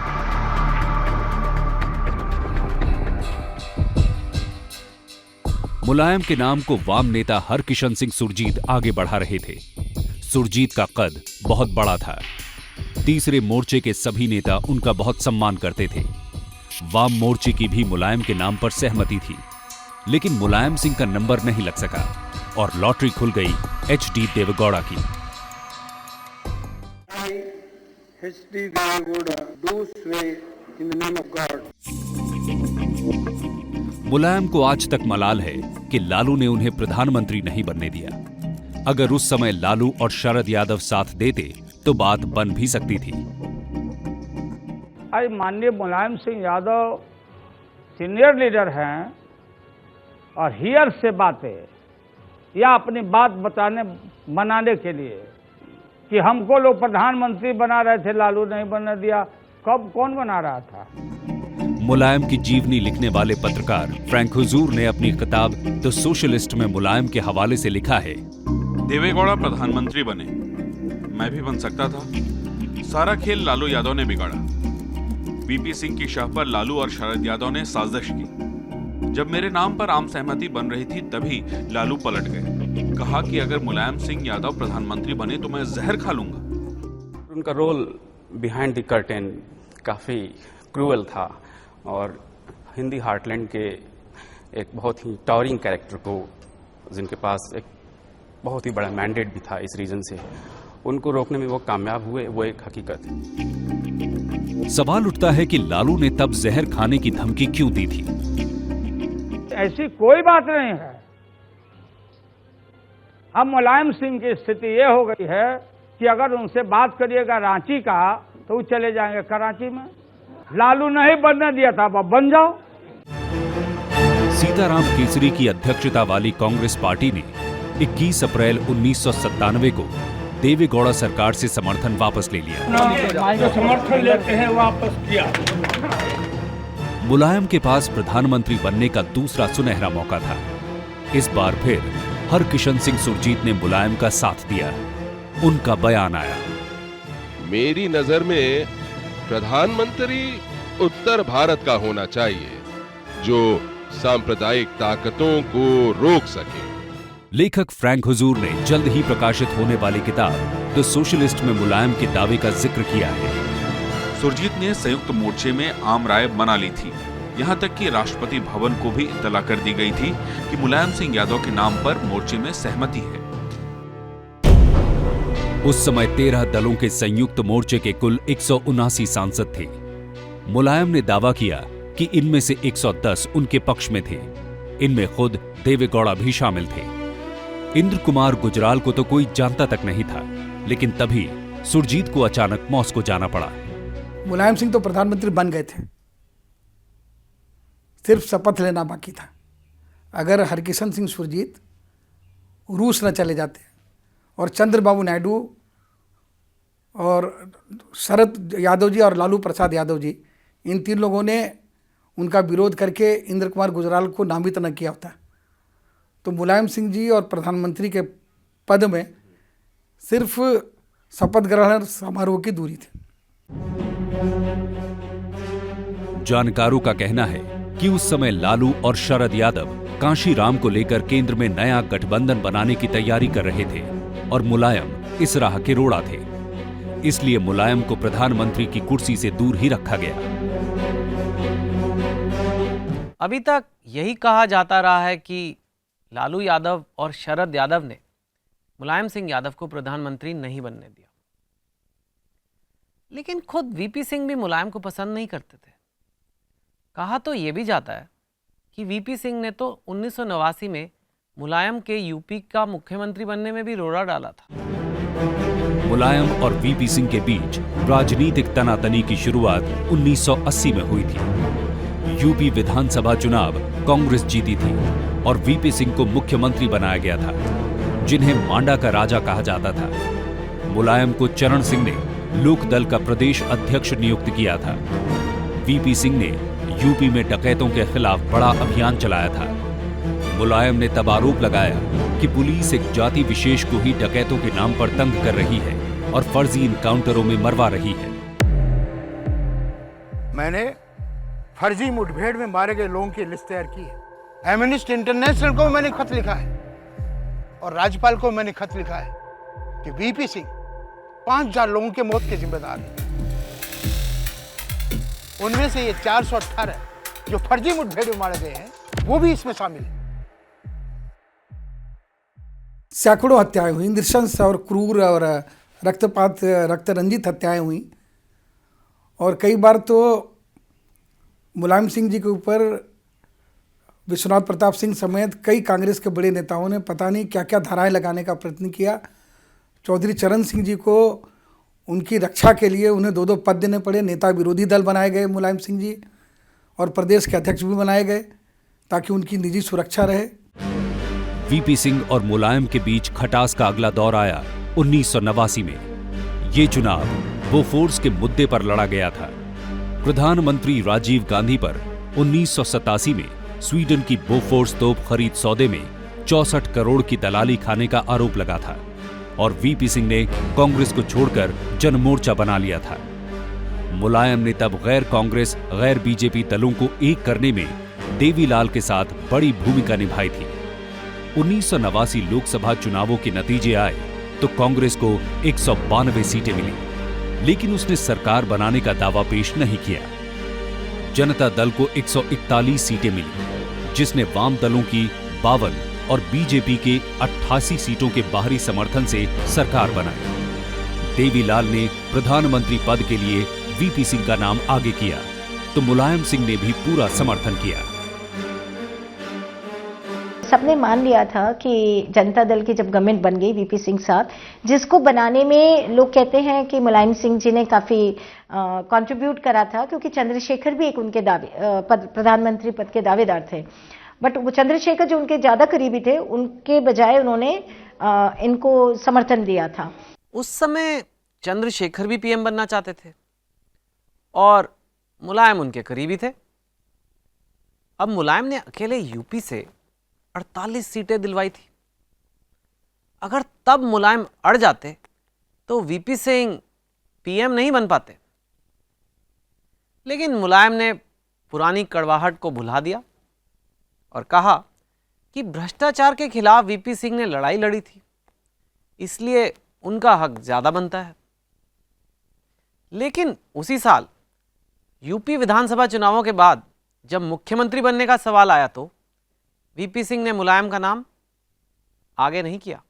मुलायम के नाम को वाम नेता हरकिशन सिंह सुरजीत आगे बढ़ा रहे थे। सुरजीत का कद बहुत बड़ा था। तीसरे मोर्चे के सभी नेता उनका बहुत सम्मान करते थे। वाम मोर्चे की भी मुलायम के नाम पर सहमति थी, लेकिन मुलायम सिंह का नंबर नहीं लग सका और लॉटरी खुल गई एच.डी. देवेगौड़ा की। H.D. Devegowda do swear in the name of God. मुलायम को आज तक मलाल है कि लालू ने उन्हें प्रधानमंत्री नहीं बनने दिया। अगर उस समय लालू और शरद यादव साथ देते तो बात बन भी सकती थी। आज माननीय मुलायम सिंह यादव सीनियर लीडर हैं और हियर से बातें या अपनी बात बनाने के लिए कि हमको लोग प्रधानमंत्री बना रहे थे, लालू नहीं बनने दिया, कब कौन बना रहा था? मुलायम की जीवनी लिखने वाले पत्रकार फ्रैंक हुजूर ने अपनी किताब द सोशलिस्ट में मुलायम के हवाले से लिखा है, देवेगौड़ा प्रधानमंत्री बने, मैं भी बन सकता था। सारा खेल लालू यादव ने बिगाड़ा। वीपी सिंह की शाह पर लालू और शरद यादव ने साजिश की। जब मेरे नाम पर आम सहमति बन रही थी तभी लालू पलट गए। कहा कि अगर मुलायम सिंह यादव प्रधानमंत्री बने तो मैं जहर खा लूंगा। उनका रोल बिहाइंड द कर्टेन काफी क्रूअल था और हिंदी हार्टलैंड के एक बहुत ही टावरिंग कैरेक्टर को, जिनके पास एक बहुत ही बड़ा मैंडेट भी था इस रीजन से, उनको रोकने में वो कामयाब हुए, वो एक हकीकत है। सवाल उठता है कि लालू ने तब जहर खाने की धमकी क्यों दी थी? ऐसी कोई बात नहीं है। अब मुलायम सिंह की स्थिति ये हो गई है कि अगर उनसे बात करिएगा रांची का तो वो चले जाएंगे कराची में। लालू नहीं बनने दिया था, अब बन जाओ। सीताराम केसरी की अध्यक्षता वाली कांग्रेस पार्टी ने 21 अप्रैल 1997 को देवेगौड़ा सरकार से समर्थन वापस ले लिया। समर्थन लेते हैं वापस किया। मुलायम के पास प्रधानमंत्री बनने का दूसरा सुनहरा मौका था। इस बार फिर हरकिशन सिंह सुरजीत ने मुलायम का साथ दिया। उनका बयान आया, मेरी नजर में प्रधानमंत्री उत्तर भारत का होना चाहिए जो सांप्रदायिक ताकतों को रोक सके। लेखक फ्रैंक हुजूर ने जल्द ही प्रकाशित होने वाली किताब द सोशलिस्ट में मुलायम के दावे का जिक्र किया है। सुरजीत ने संयुक्त मोर्चे में आम राय बना ली थी। यहाँ तक कि राष्ट्रपति भवन को भी इत्तला कर दी गई थी कि मुलायम सिंह यादव के नाम पर मोर्चे में सहमति है। उस समय 13 दलों के संयुक्त मोर्चे के कुल 179 सांसद थे। मुलायम ने दावा किया कि इनमें से 110 उनके पक्ष में थे। इनमें खुद देवेगौड़ा भी शामिल थे। इंद्र कुमार गुजराल को तो कोई जानता तक नहीं था, लेकिन तभी सुरजीत को अचानक मॉस्को जाना पड़ा। मुलायम सिंह तो प्रधानमंत्री बन गए थे, सिर्फ शपथ लेना बाकी था। अगर हरकिशन सिंह सुरजीत रूस न चले जाते और चंद्रबाबू नायडू और शरद यादव जी और लालू प्रसाद यादव जी, इन तीन लोगों ने उनका विरोध करके इंद्र कुमार गुजराल को नामित न किया होता, तो मुलायम सिंह जी और प्रधानमंत्री के पद में सिर्फ शपथ ग्रहण समारोह की दूरी थी। जानकारों का कहना है कि उस समय लालू और शरद यादव कांशीराम को लेकर केंद्र में नया गठबंधन बनाने की तैयारी कर रहे थे और मुलायम इस राह के रोड़ा थे। इसलिए मुलायम को प्रधानमंत्री की कुर्सी से दूर ही रखा गया। अभी तक यही कहा जाता रहा है कि लालू यादव और शरद यादव ने मुलायम सिंह यादव को प्रधानमंत्री नहीं बनने दिया, लेकिन खुद वीपी सिंह भी मुलायम को पसंद नहीं करते थे। कहा तो यह भी जाता है कि वीपी सिंह ने तो 1989 में मुलायम के यूपी का मुख्यमंत्री बनने में भी रोड़ा डाला था। मुलायम और वीपी सिंह के बीच राजनीतिक तनातनी की शुरुआत 1980 में हुई थी। यूपी विधानसभा चुनाव कांग्रेस जीती थी और वीपी सिंह को मुख्यमंत्री बनाया गया था, जिन्हें मांडा का राजा कहा जाता था। मुलायम को चरण सिंह ने लोकदल का प्रदेश अध्यक्ष नियुक्त किया था। वीपी सिंह ने यूपी में डकैतों के खिलाफ बड़ा अभियान चलाया था। मुलायम ने तब आरोप लगाया कि पुलिस एक जाति विशेष को ही डकैतों के नाम पर तंग कर रही है और फर्जी इनकाउंटरों में मरवा रही है। मैंने फर्जी मुठभेड़ में मारे गए लोगों की लिस्ट तैयार की है। एमनेस्टी इंटरनेशनल को मैंने खत लिखा है और राज्यपाल को मैंने खत लिखा है कि वीपी सिंह 5000 लोगों के मौत के जिम्मेदार हैं। उनमें से ये 418 जो फर्जी मुठभेड़ में मारे गए हैं वो भी इसमें शामिल है। सैकड़ों हत्याएं हुई, नृशंस और क्रूर और रक्त रंजित हत्याएं हुई और कई बार तो मुलायम सिंह जी के ऊपर विश्वनाथ प्रताप सिंह समेत कई कांग्रेस के बड़े नेताओं ने पता नहीं क्या क्या धाराएं लगाने का प्रयत्न किया। चौधरी चरण सिंह जी को उनकी रक्षा के लिए उन्हें 2-2 पद देने पड़े। नेता विरोधी दल बनाए गए मुलायम सिंह जी और प्रदेश के अध्यक्ष भी बनाए गए ताकि उनकी निजी सुरक्षा रहे। वीपी सिंह और मुलायम के बीच खटास का अगला दौर आया 1989 में। ये चुनाव बोफोर्स के मुद्दे पर लड़ा गया था। प्रधानमंत्री राजीव गांधी पर 1987 में स्वीडन की बोफोर्स तोप खरीद सौदे में 64 करोड़ की दलाली खाने का आरोप लगा था और वीपी सिंह ने कांग्रेस को छोड़कर जनमोर्चा बना लिया था। मुलायम ने तब गैर कांग्रेस गैर बीजेपी दलों को एक करने में देवीलाल के साथ बड़ी भूमिका निभाई थी। 1989 लोकसभा चुनावों के नतीजे आए तो कांग्रेस को 192 सीटें मिली, लेकिन उसने सरकार बनाने का दावा पेश नहीं किया। जनता दल को 141 सीटें मिली, जिसने वाम दलों की 52 और बीजेपी के 88 सीटों के बाहरी समर्थन से सरकार बनाई। देवीलाल ने प्रधानमंत्री पद के लिए वीपी सिंह का नाम आगे किया तो मुलायम सिंह ने भी पूरा समर्थन किया। सबने मान लिया था कि जनता दल की जब गवर्नमेंट बन गई वीपी सिंह साथ, जिसको बनाने में लोग कहते हैं कि मुलायम सिंह जी ने काफी कंट्रीब्यूट करा था, क्योंकि चंद्रशेखर भी एक उनके प्रधानमंत्री पद के दावेदार थे। बट वो चंद्रशेखर जो उनके ज्यादा करीबी थे, उनके बजाय उन्होंने इनको समर्थन दिया था। उस समय चंद्रशेखर भी पीएम बनना चाहते थे और मुलायम उनके करीबी थे। अब मुलायम ने अकेले यूपी से 48 सीटें दिलवाई थी। अगर तब मुलायम अड़ जाते तो वीपी सिंह पीएम नहीं बन पाते। लेकिन मुलायम ने पुरानी कड़वाहट को भुला दिया और कहा कि भ्रष्टाचार के खिलाफ वीपी सिंह ने लड़ाई लड़ी थी, इसलिए उनका हक ज्यादा बनता है। लेकिन उसी साल यूपी विधानसभा चुनावों के बाद जब मुख्यमंत्री बनने का सवाल आया तो वीपी सिंह ने मुलायम का नाम आगे नहीं किया।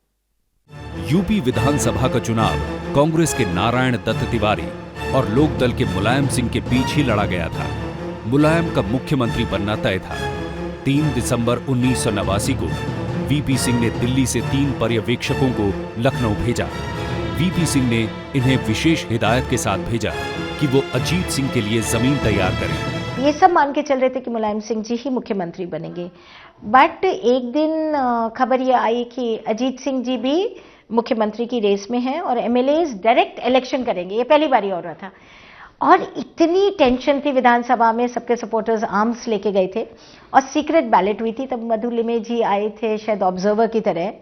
यूपी विधानसभा का चुनाव कांग्रेस के नारायण दत्त तिवारी और लोकदल के मुलायम सिंह के बीच ही लड़ा गया था। मुलायम का मुख्यमंत्री बनना तय था। 3 दिसंबर 1989 को वीपी सिंह ने दिल्ली से 3 पर्यवेक्षकों को लखनऊ भेजा। वीपी सिंह ने इन्हें विशेष हिदायत के साथ भेजा कि वो अजीत सिंह के लिए जमीन तैयार करें। ये सब मान के चल रहे थे कि मुलायम सिंह जी ही मुख्यमंत्री बनेंगे। बट एक दिन खबर ये आई कि अजीत सिंह जी भी मुख्यमंत्री की रेस में हैं और एमएलएज डायरेक्ट इलेक्शन करेंगे। ये पहली बार ही हो रहा था और इतनी टेंशन थी विधानसभा में, सबके सपोर्टर्स आर्म्स लेके गए थे और सीक्रेट बैलेट हुई थी। तब मधु लिमे जी आए थे शायद ऑब्जर्वर की तरह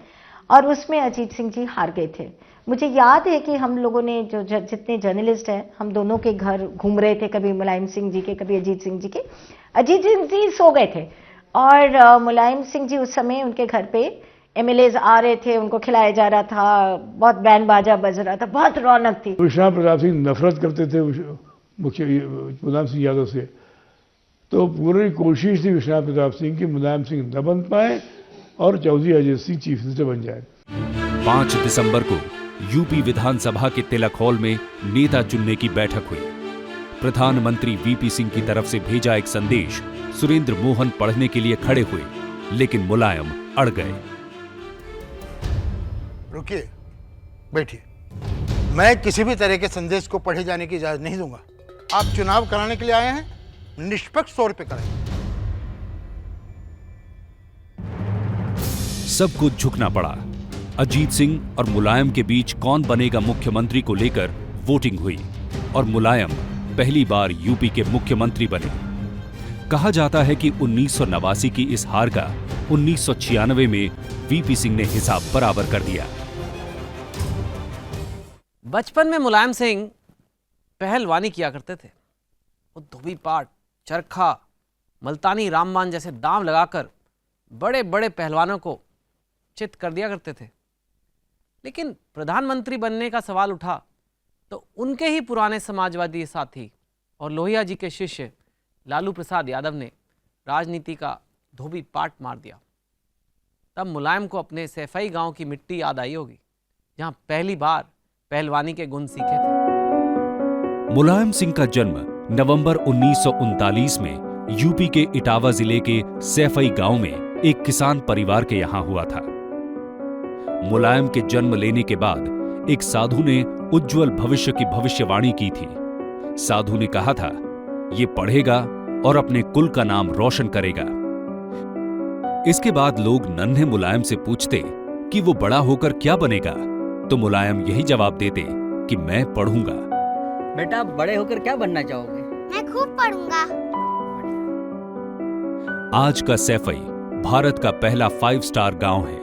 और उसमें अजीत सिंह जी हार गए थे। मुझे याद है कि हम लोगों ने जो जितने जर्नलिस्ट हैं, हम दोनों के घर घूम रहे थे, कभी मुलायम सिंह जी के कभी अजीत सिंह जी के। अजीत सिंह जी सो गए थे और मुलायम सिंह जी उस समय उनके घर पे एमएलएज आ रहे थे, उनको खिलाया जा रहा था, बहुत बैंड बाजा बज रहा था, बहुत रौनक थी। विश्वनाथ प्रताप सिंह नफरत करते थे मुख्य मुलायम सिंह यादव से, तो पूरी कोशिश थी विश्वनाथ प्रताप सिंह की मुलायम सिंह न बन पाए और चौधरी अजय सिंह चीफ मिनिस्टर बन जाए। 5 दिसंबर को यूपी विधानसभा के तिलक हॉल में नेता चुनने की बैठक हुई। प्रधानमंत्री वीपी सिंह की तरफ से भेजा एक संदेश सुरेंद्र मोहन पढ़ने के लिए खड़े हुए, लेकिन मुलायम अड़ गए। रुकिए, बैठिए। मैं किसी भी तरह के संदेश को पढ़े जाने की इजाजत नहीं दूंगा। आप चुनाव कराने के लिए आए हैं, निष्पक्ष तौर पे कराएं। सबको झुकना पड़ा। अजीत सिंह और मुलायम के बीच कौन बनेगा मुख्यमंत्री को लेकर वोटिंग हुई और मुलायम पहली बार यूपी के मुख्यमंत्री बने। कहा जाता है कि 1989 की इस हार का 1996 में वीपी सिंह ने हिसाब बराबर कर दिया। बचपन में मुलायम सिंह पहलवानी किया करते थे। वो धोबी पाट, चरखा, मल्तानी रामबान जैसे दांव लगाकर बड़े बड़े पहलवानों को चित कर दिया करते थे। लेकिन प्रधानमंत्री बनने का सवाल उठा तो उनके ही पुराने समाजवादी साथी और लोहिया जी के शिष्य लालू प्रसाद यादव ने राजनीति का धोबी पाट मार दिया। तब मुलायम को अपने सैफई गांव की मिट्टी याद आई होगी, जहां पहली बार पहलवानी के गुण सीखे थे। मुलायम सिंह का जन्म नवंबर 1939 में यूपी के इटावा जिले के सैफई गांव में एक किसान परिवार के यहां हुआ था। मुलायम के जन्म लेने के बाद एक साधु ने उज्जवल भविष्य की भविष्यवाणी की थी। साधु ने कहा था, ये पढ़ेगा और अपने कुल का नाम रोशन करेगा। इसके बाद लोग नन्हे मुलायम से पूछते कि वो बड़ा होकर क्या बनेगा, तो मुलायम यही जवाब देते कि मैं पढ़ूंगा। बेटा आप बड़े होकर क्या बनना चाहोगे? मैं खूब पढ़ूंगा। आज का सैफई भारत का पहला 5 स्टार गांव है,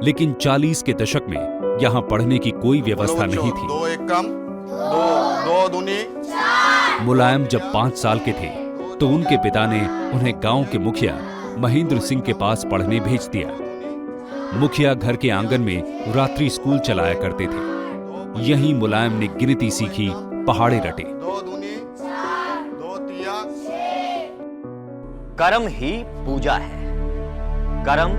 लेकिन 40 के दशक में यहाँ पढ़ने की कोई व्यवस्था नहीं थी। 2 1 कम 2 दूनी 4। मुलायम जब 5 साल के थे तो उनके पिता ने उन्हें गांव के मुखिया महेंद्र सिंह के पास पढ़ने भेज दिया। मुखिया घर के आंगन में रात्रि स्कूल चलाया करते थे। यहीं मुलायम ने गिनती सीखी, पहाड़े रटे। 2 दूनी 4 2 तिया 6। कर्म ही पूजा है। कर्म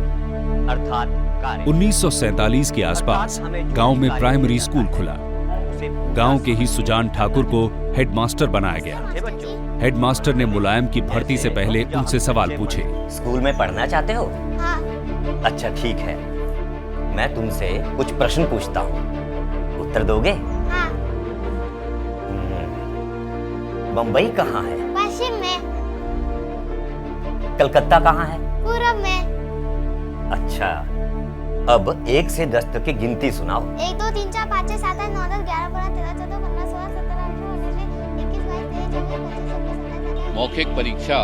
अर्थात कार्य। 1947 के आसपास गांव में प्राइमरी स्कूल खुला। गांव के ही सुजान ठाकुर को हेडमास्टर बनाया गया। हेडमास्टर ने मुलायम की भर्ती से पहले उनसे सवाल पूछे। स्कूल में पढ़ना चाहते हो? हाँ। अच्छा ठीक है, मैं तुमसे कुछ प्रश्न पूछता हूँ, उत्तर दोगे? हाँ। बम्बई कहाँ है? पश्चिम में। कलकत्ता कहाँ है? पूरब में। अच्छा, अब 1 से 10 तक की गिनती सुनाओ। 1 2 3 4 5 6 7 8 9 10 11 12 13 14 15 16 17 18 19 21 22 23 24 25 26 मौखिक परीक्षा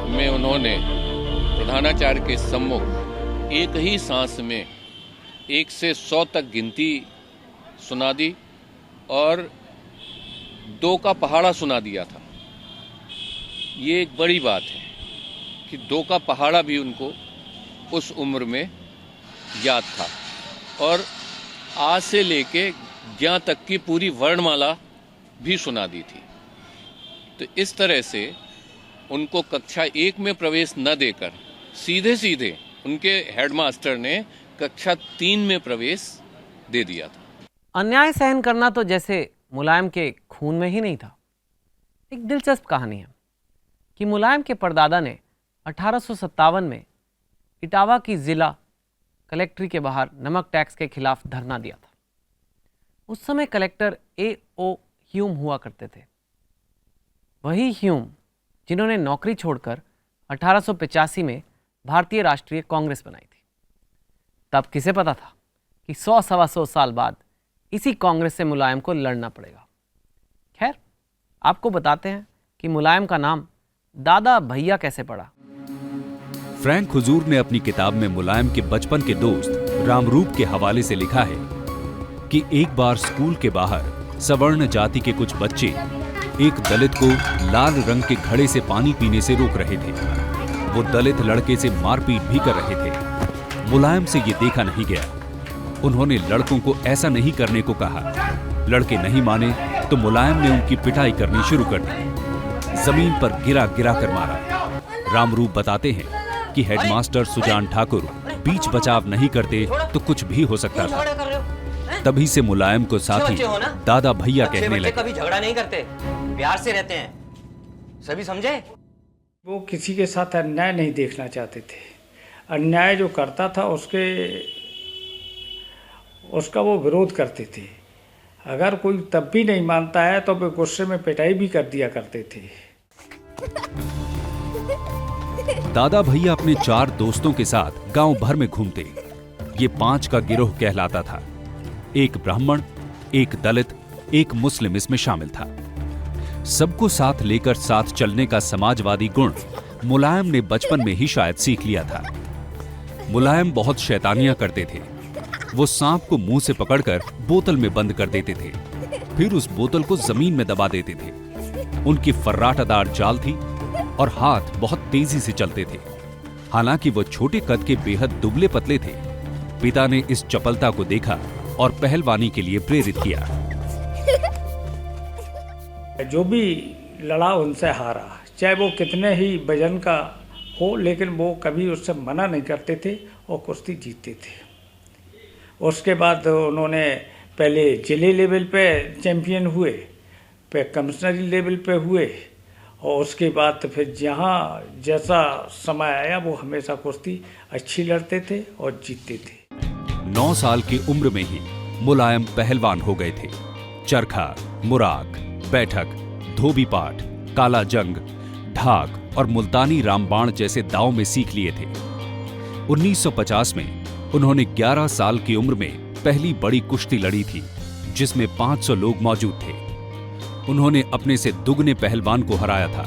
में उन्होंने प्रधानाचार्य के सम्मुख एक ही सांस में 1 से 100 तक गिनती सुना दी और 2 का पहाड़ा सुना दिया था। ये एक बड़ी बात है कि 2 का पहाड़ा भी उनको उस उम्र में याद था और आज से लेके ज्ञ तक की पूरी वर्णमाला भी सुना दी थी। तो इस तरह से उनको कक्षा 1 में प्रवेश न देकर सीधे सीधे उनके हेडमास्टर ने कक्षा 3 में प्रवेश दे दिया था। अन्याय सहन करना तो जैसे मुलायम के खून में ही नहीं था। एक दिलचस्प कहानी है कि मुलायम के परदादा ने 1857 में इटावा की जिला कलेक्ट्री के बाहर नमक टैक्स के खिलाफ धरना दिया था। उस समय कलेक्टर A.O. ह्यूम हुआ करते थे। वही ह्यूम जिन्होंने नौकरी छोड़कर 1885 में भारतीय राष्ट्रीय कांग्रेस बनाई थी। तब किसे पता था कि 100-125 साल बाद इसी कांग्रेस से मुलायम को लड़ना पड़ेगा। खैर, आपको बताते हैं कि मुलायम का नाम दादा भैया कैसे पड़ा। फ्रैंक हुजूर ने अपनी किताब में मुलायम के बचपन के दोस्त रामरूप के हवाले से लिखा है कि एक बार स्कूल के बाहर सवर्ण जाति के कुछ बच्चे एक दलित को लाल रंग के घड़े से पानी पीने से रोक रहे थे। वो दलित लड़के से मारपीट भी कर रहे थे। मुलायम से ये देखा नहीं गया। उन्होंने लड़कों को ऐसा नहीं करने को कहा। लड़के नहीं माने तो मुलायम ने उनकी पिटाई करनी शुरू कर दी। जमीन पर गिरा गिरा कर मारा। रामरूप बताते हैं कि हेडमास्टर सुजान ठाकुर बीच बचाव नहीं करते तो कुछ भी हो सकता था। तभी से मुलायम को साथी दादा भैया कहने लगे। कभी झगड़ा नहीं करते, प्यार से रहते हैं, सभी समझे? वो किसी के साथ अन्याय नहीं देखना चाहते थे। अन्याय जो करता था उसका वो विरोध करते थे। अगर कोई तब भी नहीं मानता है तो वे गुस्से में पिटाई भी कर दिया करते थे। दादा भैया अपने 4 दोस्तों के साथ गांव भर में घूमते। ये 5 का गिरोह कहलाता था। एक ब्राह्मण, एक दलित, एक मुस्लिम इसमें शामिल था। सबको साथ लेकर साथ चलने का समाजवादी गुण मुलायम ने बचपन में ही शायद सीख लिया था। मुलायम बहुत शैतानियां करते थे। वो सांप को मुंह से पकड़कर बोतल में बंद कर देते थे, फिर उस बोतल को जमीन में दबा देते थे। उनकी फर्राटादार चाल थी और हाथ बहुत तेजी से चलते थे। हालांकि वो छोटे कद के बेहद दुबले पतले थे। पिता ने इस चपलता को देखा और पहलवानी के लिए प्रेरित किया। जो भी लड़ा उनसे हारा, चाहे वो कितने ही वजन का हो, लेकिन वो कभी उससे मना नहीं करते थे और कुश्ती जीतते थे। उसके बाद उन्होंने पहले जिले लेवल पे चैंपियन हुए, फिर कमिश्नरी लेवल पे हुए और उसके बाद फिर जहाँ जैसा समय आया वो हमेशा कुश्ती अच्छी लड़ते थे और जीतते थे। 9 साल की उम्र में ही मुलायम पहलवान हो गए थे। चरखा, मुराग, बैठक, धोबी पाट, काला जंग, ढाक और मुल्तानी रामबाण जैसे दांव में सीख लिए थे। 1950 में उन्होंने 11 साल की उम्र में पहली बड़ी कुश्ती लड़ी थी, जिसमें 500 लोग मौजूद थे। उन्होंने अपने से दुगने पहलवान को हराया था।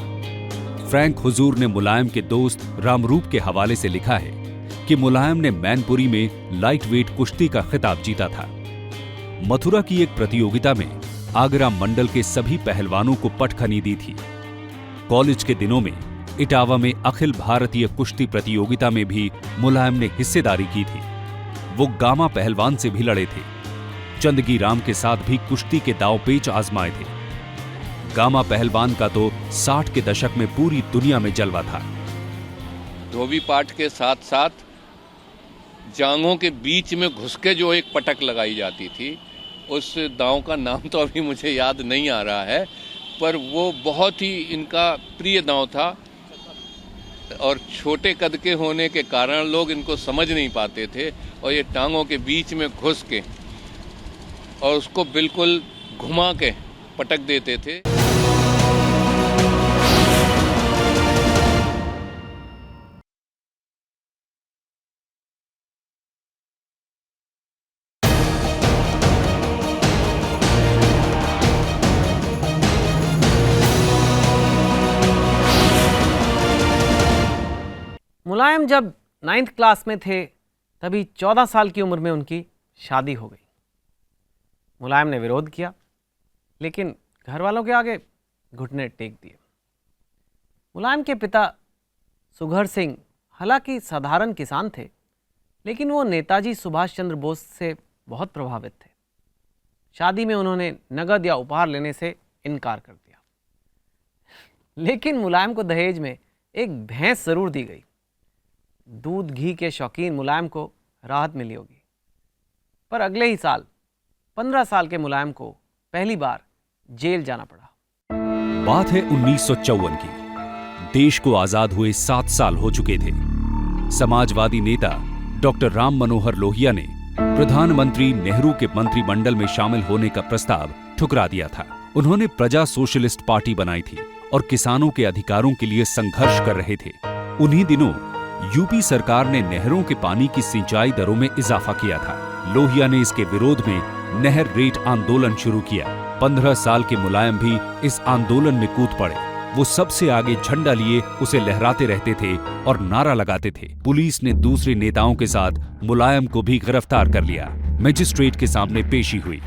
फ्रैंक हुजूर ने मुलायम के दोस्त रामरूप के हवाले से लिखा है कि मुलायम ने मैनपुरी में लाइट वेट कुश्ती का खिताब जीता था। मथुरा की एक प्रतियोगिता में आगरा मंडल के सभी पहलवानों को पटखनी दी थी। कॉलेज के दिनों में इटावा में अखिल भारतीय कुश्ती प्रतियोगिता में भी मुलायम ने हिस्सेदारी की थी। वो गामा पहलवान से भी लड़े थे। चंदगी राम के साथ भी कुश्ती के दांव पेच आजमाए थे। गामा पहलवान का तो 60 के दशक में पूरी दुनिया में जलवा था। धोबी पाट के साथ साथ जांघों के बीच में घुस के जो एक पटक लगाई जाती थी, उस दांव का नाम तो अभी मुझे याद नहीं आ रहा है, पर वो बहुत ही इनका प्रिय दांव था और छोटे कद के होने के कारण लोग इनको समझ नहीं पाते थे और ये टांगों के बीच में घुस के और उसको बिल्कुल घुमा के पटक देते थे। मुलायम जब 9th क्लास में थे तभी 14 साल की उम्र में उनकी शादी हो गई। मुलायम ने विरोध किया, लेकिन घर वालों के आगे घुटने टेक दिए। मुलायम के पिता सुघर सिंह हालांकि साधारण किसान थे, लेकिन वो नेताजी सुभाष चंद्र बोस से बहुत प्रभावित थे। शादी में उन्होंने नगद या उपहार लेने से इनकार कर दिया, लेकिन मुलायम को दहेज में एक भैंस जरूर दी गई। दूध घी के शौकीन मुलायम को राहत मिली होगी, पर अगले ही साल 15 साल के मुलायम को पहली बार जेल जाना पड़ा। बात है 1954 की। देश को आजाद हुए 7 साल हो चुके थे। समाजवादी नेता डॉक्टर राम मनोहर लोहिया ने प्रधानमंत्री नेहरू के मंत्रिमंडल में शामिल होने का प्रस्ताव ठुकरा दिया था। उन्होंने प्रजा सोशलिस्ट पार्टी बनाई थी और किसानों के अधिकारों के लिए संघर्ष कर रहे थे। उन्हीं दिनों यूपी सरकार ने नहरों के पानी की सिंचाई दरों में इजाफा किया था। लोहिया ने इसके विरोध में नहर रेट आंदोलन शुरू किया। 15 साल के मुलायम भी इस आंदोलन में कूद पड़े। वो सबसे आगे झंडा लिए उसे लहराते रहते थे और नारा लगाते थे। पुलिस ने दूसरे नेताओं के साथ मुलायम को भी गिरफ्तार कर लिया। मजिस्ट्रेट के सामने पेशी हुई।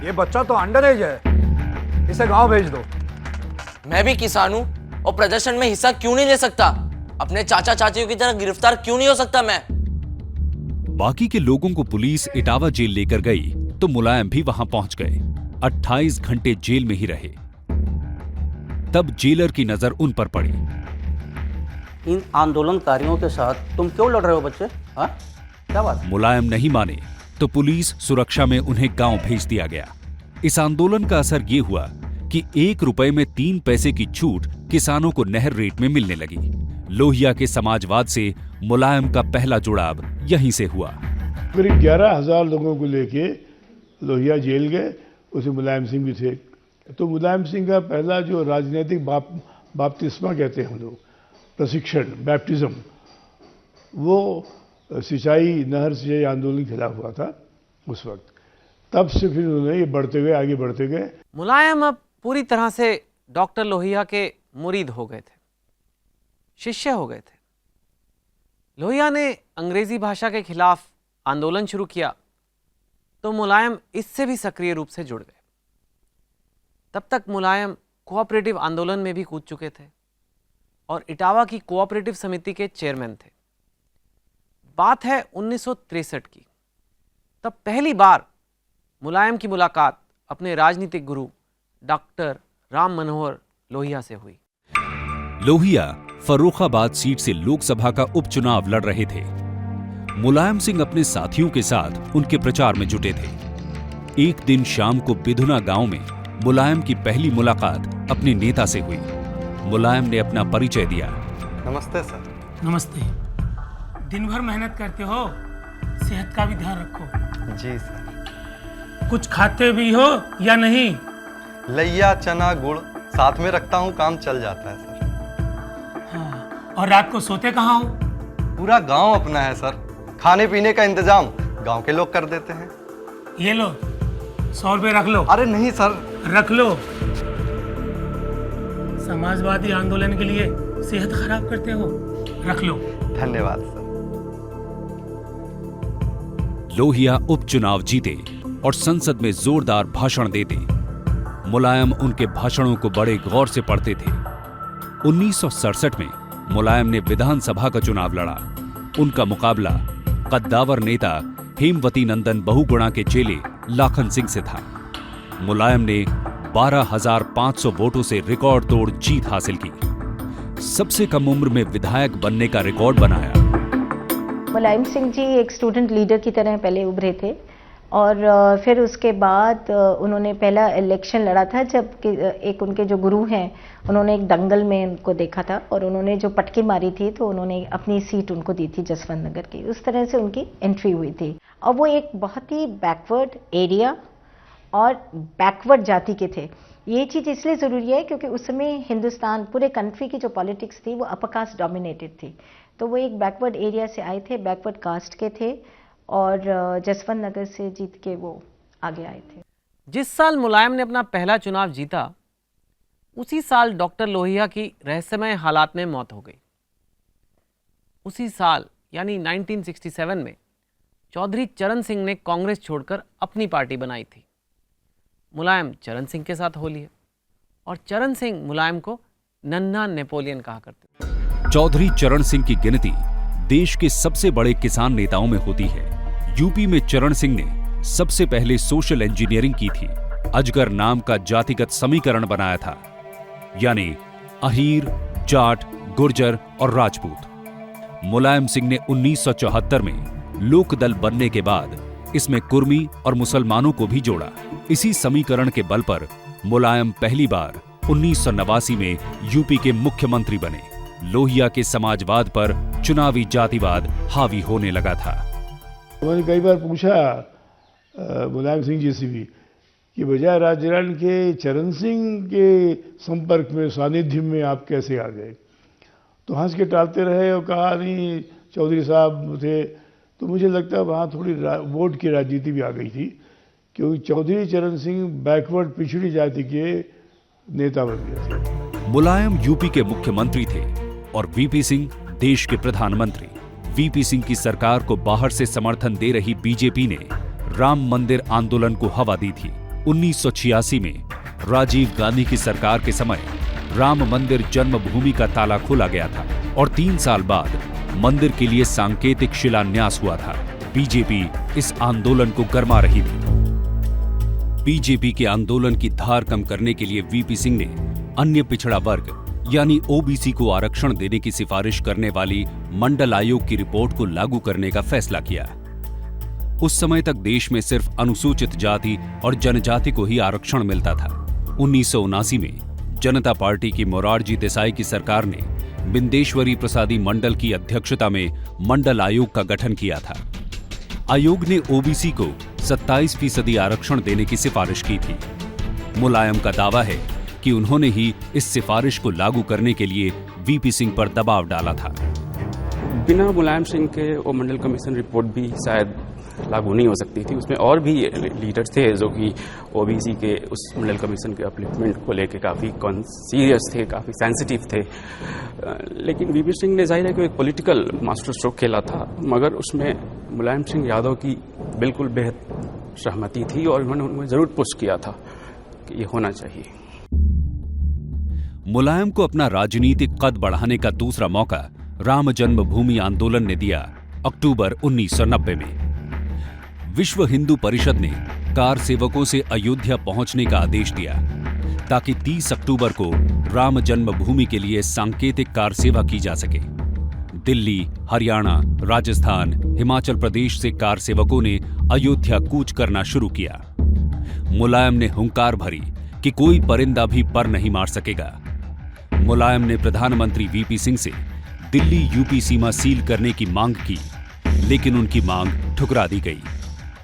ये बच्चा तो अंडर एज है, इसे गांव भेज दो। मैं भी किसान हूँ और प्रदर्शन में हिस्सा क्यों नहीं ले सकता? अपने चाचा चाचियों की तरह गिरफ्तार क्यों नहीं हो सकता मैं? बाकी के लोगों को पुलिस इटावा जेल लेकर गई तो मुलायम भी वहां पहुंच गए। 28 घंटे जेल में ही रहे। तब जेलर की नजर उन पर पड़ी। इन आंदोलनकारियों के साथ तुम क्यों लड़ रहे हो बच्चे? हाँ, क्या बात? मुलायम नहीं माने तो पुलिस सुरक्षा में उन्हें गांव भेज दिया गया। इस आंदोलन का असर ये हुआ कि 1 रुपए में 3 पैसे की छूट किसानों को नहर रेट में मिलने लगी। लोहिया के समाजवाद से मुलायम का पहला जुड़ाव यहीं से हुआ। करीब 11,000 लोगों को लेके लोहिया जेल गए, उसमें मुलायम सिंह भी थे। तो मुलायम सिंह का पहला जो राजनीतिक बाप्तिस्मा कहते हैं हम लोग, प्रशिक्षण, बैप्टिज्म, वो सिंचाई, नहर सिंचाई आंदोलन के खिलाफ हुआ था उस वक्त। तब से फिर उन्होंने ये बढ़ते गए, आगे बढ़ते गए। मुलायम अब पूरी तरह से डॉक्टर लोहिया के मुरीद हो गए थे, शिष्य हो गए थे। लोहिया ने अंग्रेजी भाषा के खिलाफ आंदोलन शुरू किया तो मुलायम इससे भी सक्रिय रूप से जुड़ गए। तब तक मुलायम कोऑपरेटिव आंदोलन में भी कूद चुके थे और इटावा की कोऑपरेटिव समिति के चेयरमैन थे। बात है 1963 की। तब पहली बार मुलायम की मुलाकात अपने राजनीतिक गुरु डॉक्टर राम मनोहर लोहिया से हुई। लोहिया फर्रुखाबाद सीट से लोकसभा का उपचुनाव लड़ रहे थे। मुलायम सिंह अपने साथियों के साथ उनके प्रचार में जुटे थे। एक दिन शाम को बिधुना गांव में मुलायम की पहली मुलाकात अपने नेता से हुई। मुलायम ने अपना परिचय दिया। नमस्ते सर। नमस्ते। दिन भर मेहनत करते हो, सेहत का भी ध्यान रखो। जी सर। कुछ खाते भी हो या नहीं? लैया, चना, गुड़ साथ में रखता हूँ, काम चल जाता है सर। हाँ, और रात को सोते कहाँ हो? पूरा गांव अपना है सर, खाने पीने का इंतजाम गांव के लोग कर देते हैं। ये लो 100 रुपये रख लो। अरे नहीं सर। रख लो। समाजवादी आंदोलन के लिए सेहत खराब करते हो, रख लो। धन्यवाद सर। लोहिया उपचुनाव जीते और संसद में जोरदार भाषण देते। मुलायम उनके भाषणों को बड़े गौर से पढ़ते थे। 1967 में मुलायम ने विधानसभा का चुनाव लड़ा। उनका मुकाबला कद्दावर नेता हेमवती नंदन बहुगुणा के चेले लाखन सिंह से था। मुलायम ने 12,500 वोटों से रिकॉर्ड तोड़ जीत हासिल की। सबसे कम उम्र में विधायक बनने का रिकॉर्ड बनाया। मुलायम सिंह जी एक स्टूडेंट लीडर की तरह पहले उभरे थे और फिर उसके बाद उन्होंने पहला इलेक्शन लड़ा था जब एक उनके जो गुरु हैं उन्होंने एक दंगल में उनको देखा था और उन्होंने जो पटकी मारी थी तो उन्होंने अपनी सीट उनको दी थी जसवंत नगर की। उस तरह से उनकी एंट्री हुई थी और वो एक बहुत ही बैकवर्ड एरिया और बैकवर्ड जाति के थे। ये चीज़ इसलिए ज़रूरी है क्योंकि उस समय हिंदुस्तान पूरे कंट्री की जो पॉलिटिक्स थी वो अपर कास्ट डोमिनेटेड थी। तो वो एक बैकवर्ड एरिया से आए थे, बैकवर्ड कास्ट के थे और जसवंत नगर से जीत के वो आगे आए थे। जिस साल मुलायम ने अपना पहला चुनाव जीता उसी साल डॉक्टर लोहिया की रहस्यमय हालात में मौत हो गई। उसी साल यानी 1967 में चौधरी चरण सिंह ने कांग्रेस छोड़कर अपनी पार्टी बनाई थी। मुलायम चरण सिंह के साथ हो लिए और चरण सिंह मुलायम को नन्हा नेपोलियन कहा करते थे। चौधरी चरण सिंह की गिनती देश के सबसे बड़े किसान नेताओं में होती है। यूपी में चरण सिंह ने सबसे पहले सोशल इंजीनियरिंग की थी। अजगर नाम का जातिगत समीकरण बनाया था, यानी अहीर, जाट, गुर्जर और राजपूत। मुलायम सिंह ने 1974 में लोकदल बनने के बाद इसमें कुर्मी और मुसलमानों को भी जोड़ा। इसी समीकरण के बल पर मुलायम पहली बार 1989 में यूपी के मुख्यमंत्री बने। लोहिया के समाजवाद पर चुनावी जातिवाद हावी होने लगा था। मैंने कई बार पूछा मुलायम सिंह जी से भी कि बजाय राजरान के चरण सिंह के संपर्क में, सानिध्य में आप कैसे आ गए? तो हंस के टालते रहे और कहा नहीं चौधरी साहब थे। तो मुझे लगता है वहाँ थोड़ी वोट की राजनीति भी आ गई थी क्योंकि चौधरी चरण सिंह बैकवर्ड पिछड़ी जाति के नेता बन गए थे। मुलायम यूपी के मुख्यमंत्री थे और वीपी सिंह देश के प्रधानमंत्री। वीपी सिंह की सरकार को बाहर से समर्थन दे रही बीजेपी ने राम मंदिर आंदोलन को हवा दी थी। 1986 में राजीव गांधी की सरकार के समय राम मंदिर जन्मभूमि का ताला खोला गया था और 3 साल बाद मंदिर के लिए सांकेतिक शिलान्यास हुआ था। बीजेपी इस आंदोलन को गरमा रही थी। बीजेपी के आंदोलन की धार कम करने के लिए वीपी सिंह ने अन्य पिछड़ा वर्ग यानी ओबीसी को आरक्षण देने की सिफारिश करने वाली मंडल आयोग की रिपोर्ट को लागू करने का फैसला किया। उस समय तक देश में सिर्फ अनुसूचित जाति और जनजाति को ही आरक्षण मिलता था। 1979 में जनता पार्टी की मोरारजी देसाई की सरकार ने बिंदेश्वरी प्रसादी मंडल की अध्यक्षता में मंडल आयोग का गठन किया था। आयोग ने ओबीसी को 27% आरक्षण देने की सिफारिश की थी। मुलायम का दावा है कि उन्होंने ही इस सिफारिश को लागू करने के लिए वीपी सिंह पर दबाव डाला था। बिना मुलायम सिंह के वो मंडल कमीशन रिपोर्ट भी शायद लागू नहीं हो सकती थी। उसमें और भी लीडर्स थे जो कि ओबीसी के उस मंडल कमीशन के अपलिफ्टमेंट को लेके काफ़ी सीरियस थे, काफ़ी सेंसिटिव थे। लेकिन वीपी सिंह ने जाहिर है कि एक पॉलिटिकल मास्टर स्ट्रोक खेला था, मगर उसमें मुलायम सिंह यादव की बिल्कुल बेहद सहमति थी और उन्होंने उन्हें जरूर पुश किया था कि ये होना चाहिए। मुलायम को अपना राजनीतिक कद बढ़ाने का दूसरा मौका राम जन्मभूमि आंदोलन ने दिया। अक्टूबर 1990 में विश्व हिंदू परिषद ने कार सेवकों से अयोध्या पहुंचने का आदेश दिया ताकि 30 अक्टूबर को राम जन्मभूमि के लिए सांकेतिक कार सेवा की जा सके। दिल्ली, हरियाणा, राजस्थान, हिमाचल प्रदेश से कार सेवकों ने अयोध्या कूच करना शुरू किया। मुलायम ने हुंकार भरी कि कोई परिंदा भी पर नहीं मार सकेगा। मुलायम ने प्रधानमंत्री वीपी सिंह से दिल्ली यूपी सीमा सील करने की मांग की, लेकिन उनकी मांग ठुकरा दी गई।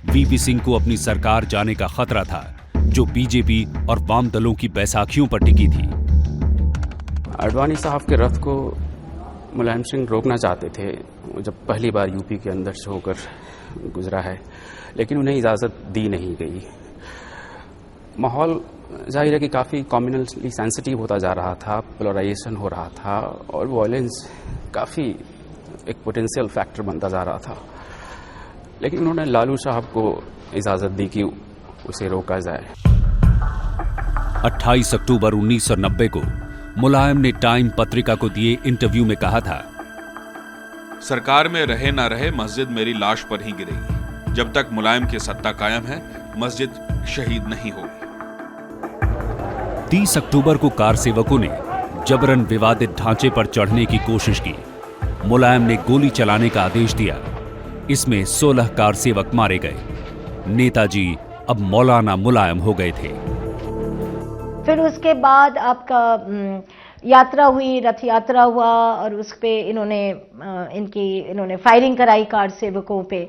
वीपी सिंह को अपनी सरकार जाने का खतरा था, जो बीजेपी और वाम दलों की बैसाखियों पर टिकी थी। आडवाणी साहब के रथ को मुलायम सिंह रोकना चाहते थे जब पहली बार यूपी के अंदर से होकर गुजरा है, लेकिन उन्हें इजाज़त दी नहीं गई। माहौल जाहिर है कि काफ़ी कम्युनली सेंसिटिव होता जा रहा था, पोलराइजेशन हो रहा था और वायलेंस काफ़ी एक पोटेंशियल फैक्टर बनता जा रहा था, लेकिन उन्होंने लालू साहब को इजाज़त दी कि उसे रोका जाए। 28 अक्टूबर 1990 को मुलायम ने टाइम पत्रिका को दिए इंटरव्यू में कहा था, सरकार में रहे ना रहे मस्जिद मेरी लाश पर ही गिरेगी। जब तक मुलायम की सत्ता कायम है मस्जिद शहीद नहीं होगी। 30 अक्टूबर को कार सेवकों ने जबरन विवादित ढांचे पर चढ़ने की कोशिश की। मुलायम ने गोली चलाने का आदेश दिया। इसमें 16 कार सेवक मारे गए। नेताजी अब मौलाना मुलायम हो गए थे। फिर उसके बाद आपका यात्रा हुई, रथ यात्रा हुआ और उस पे इन्होंने फायरिंग कराई कार सेवकों पे।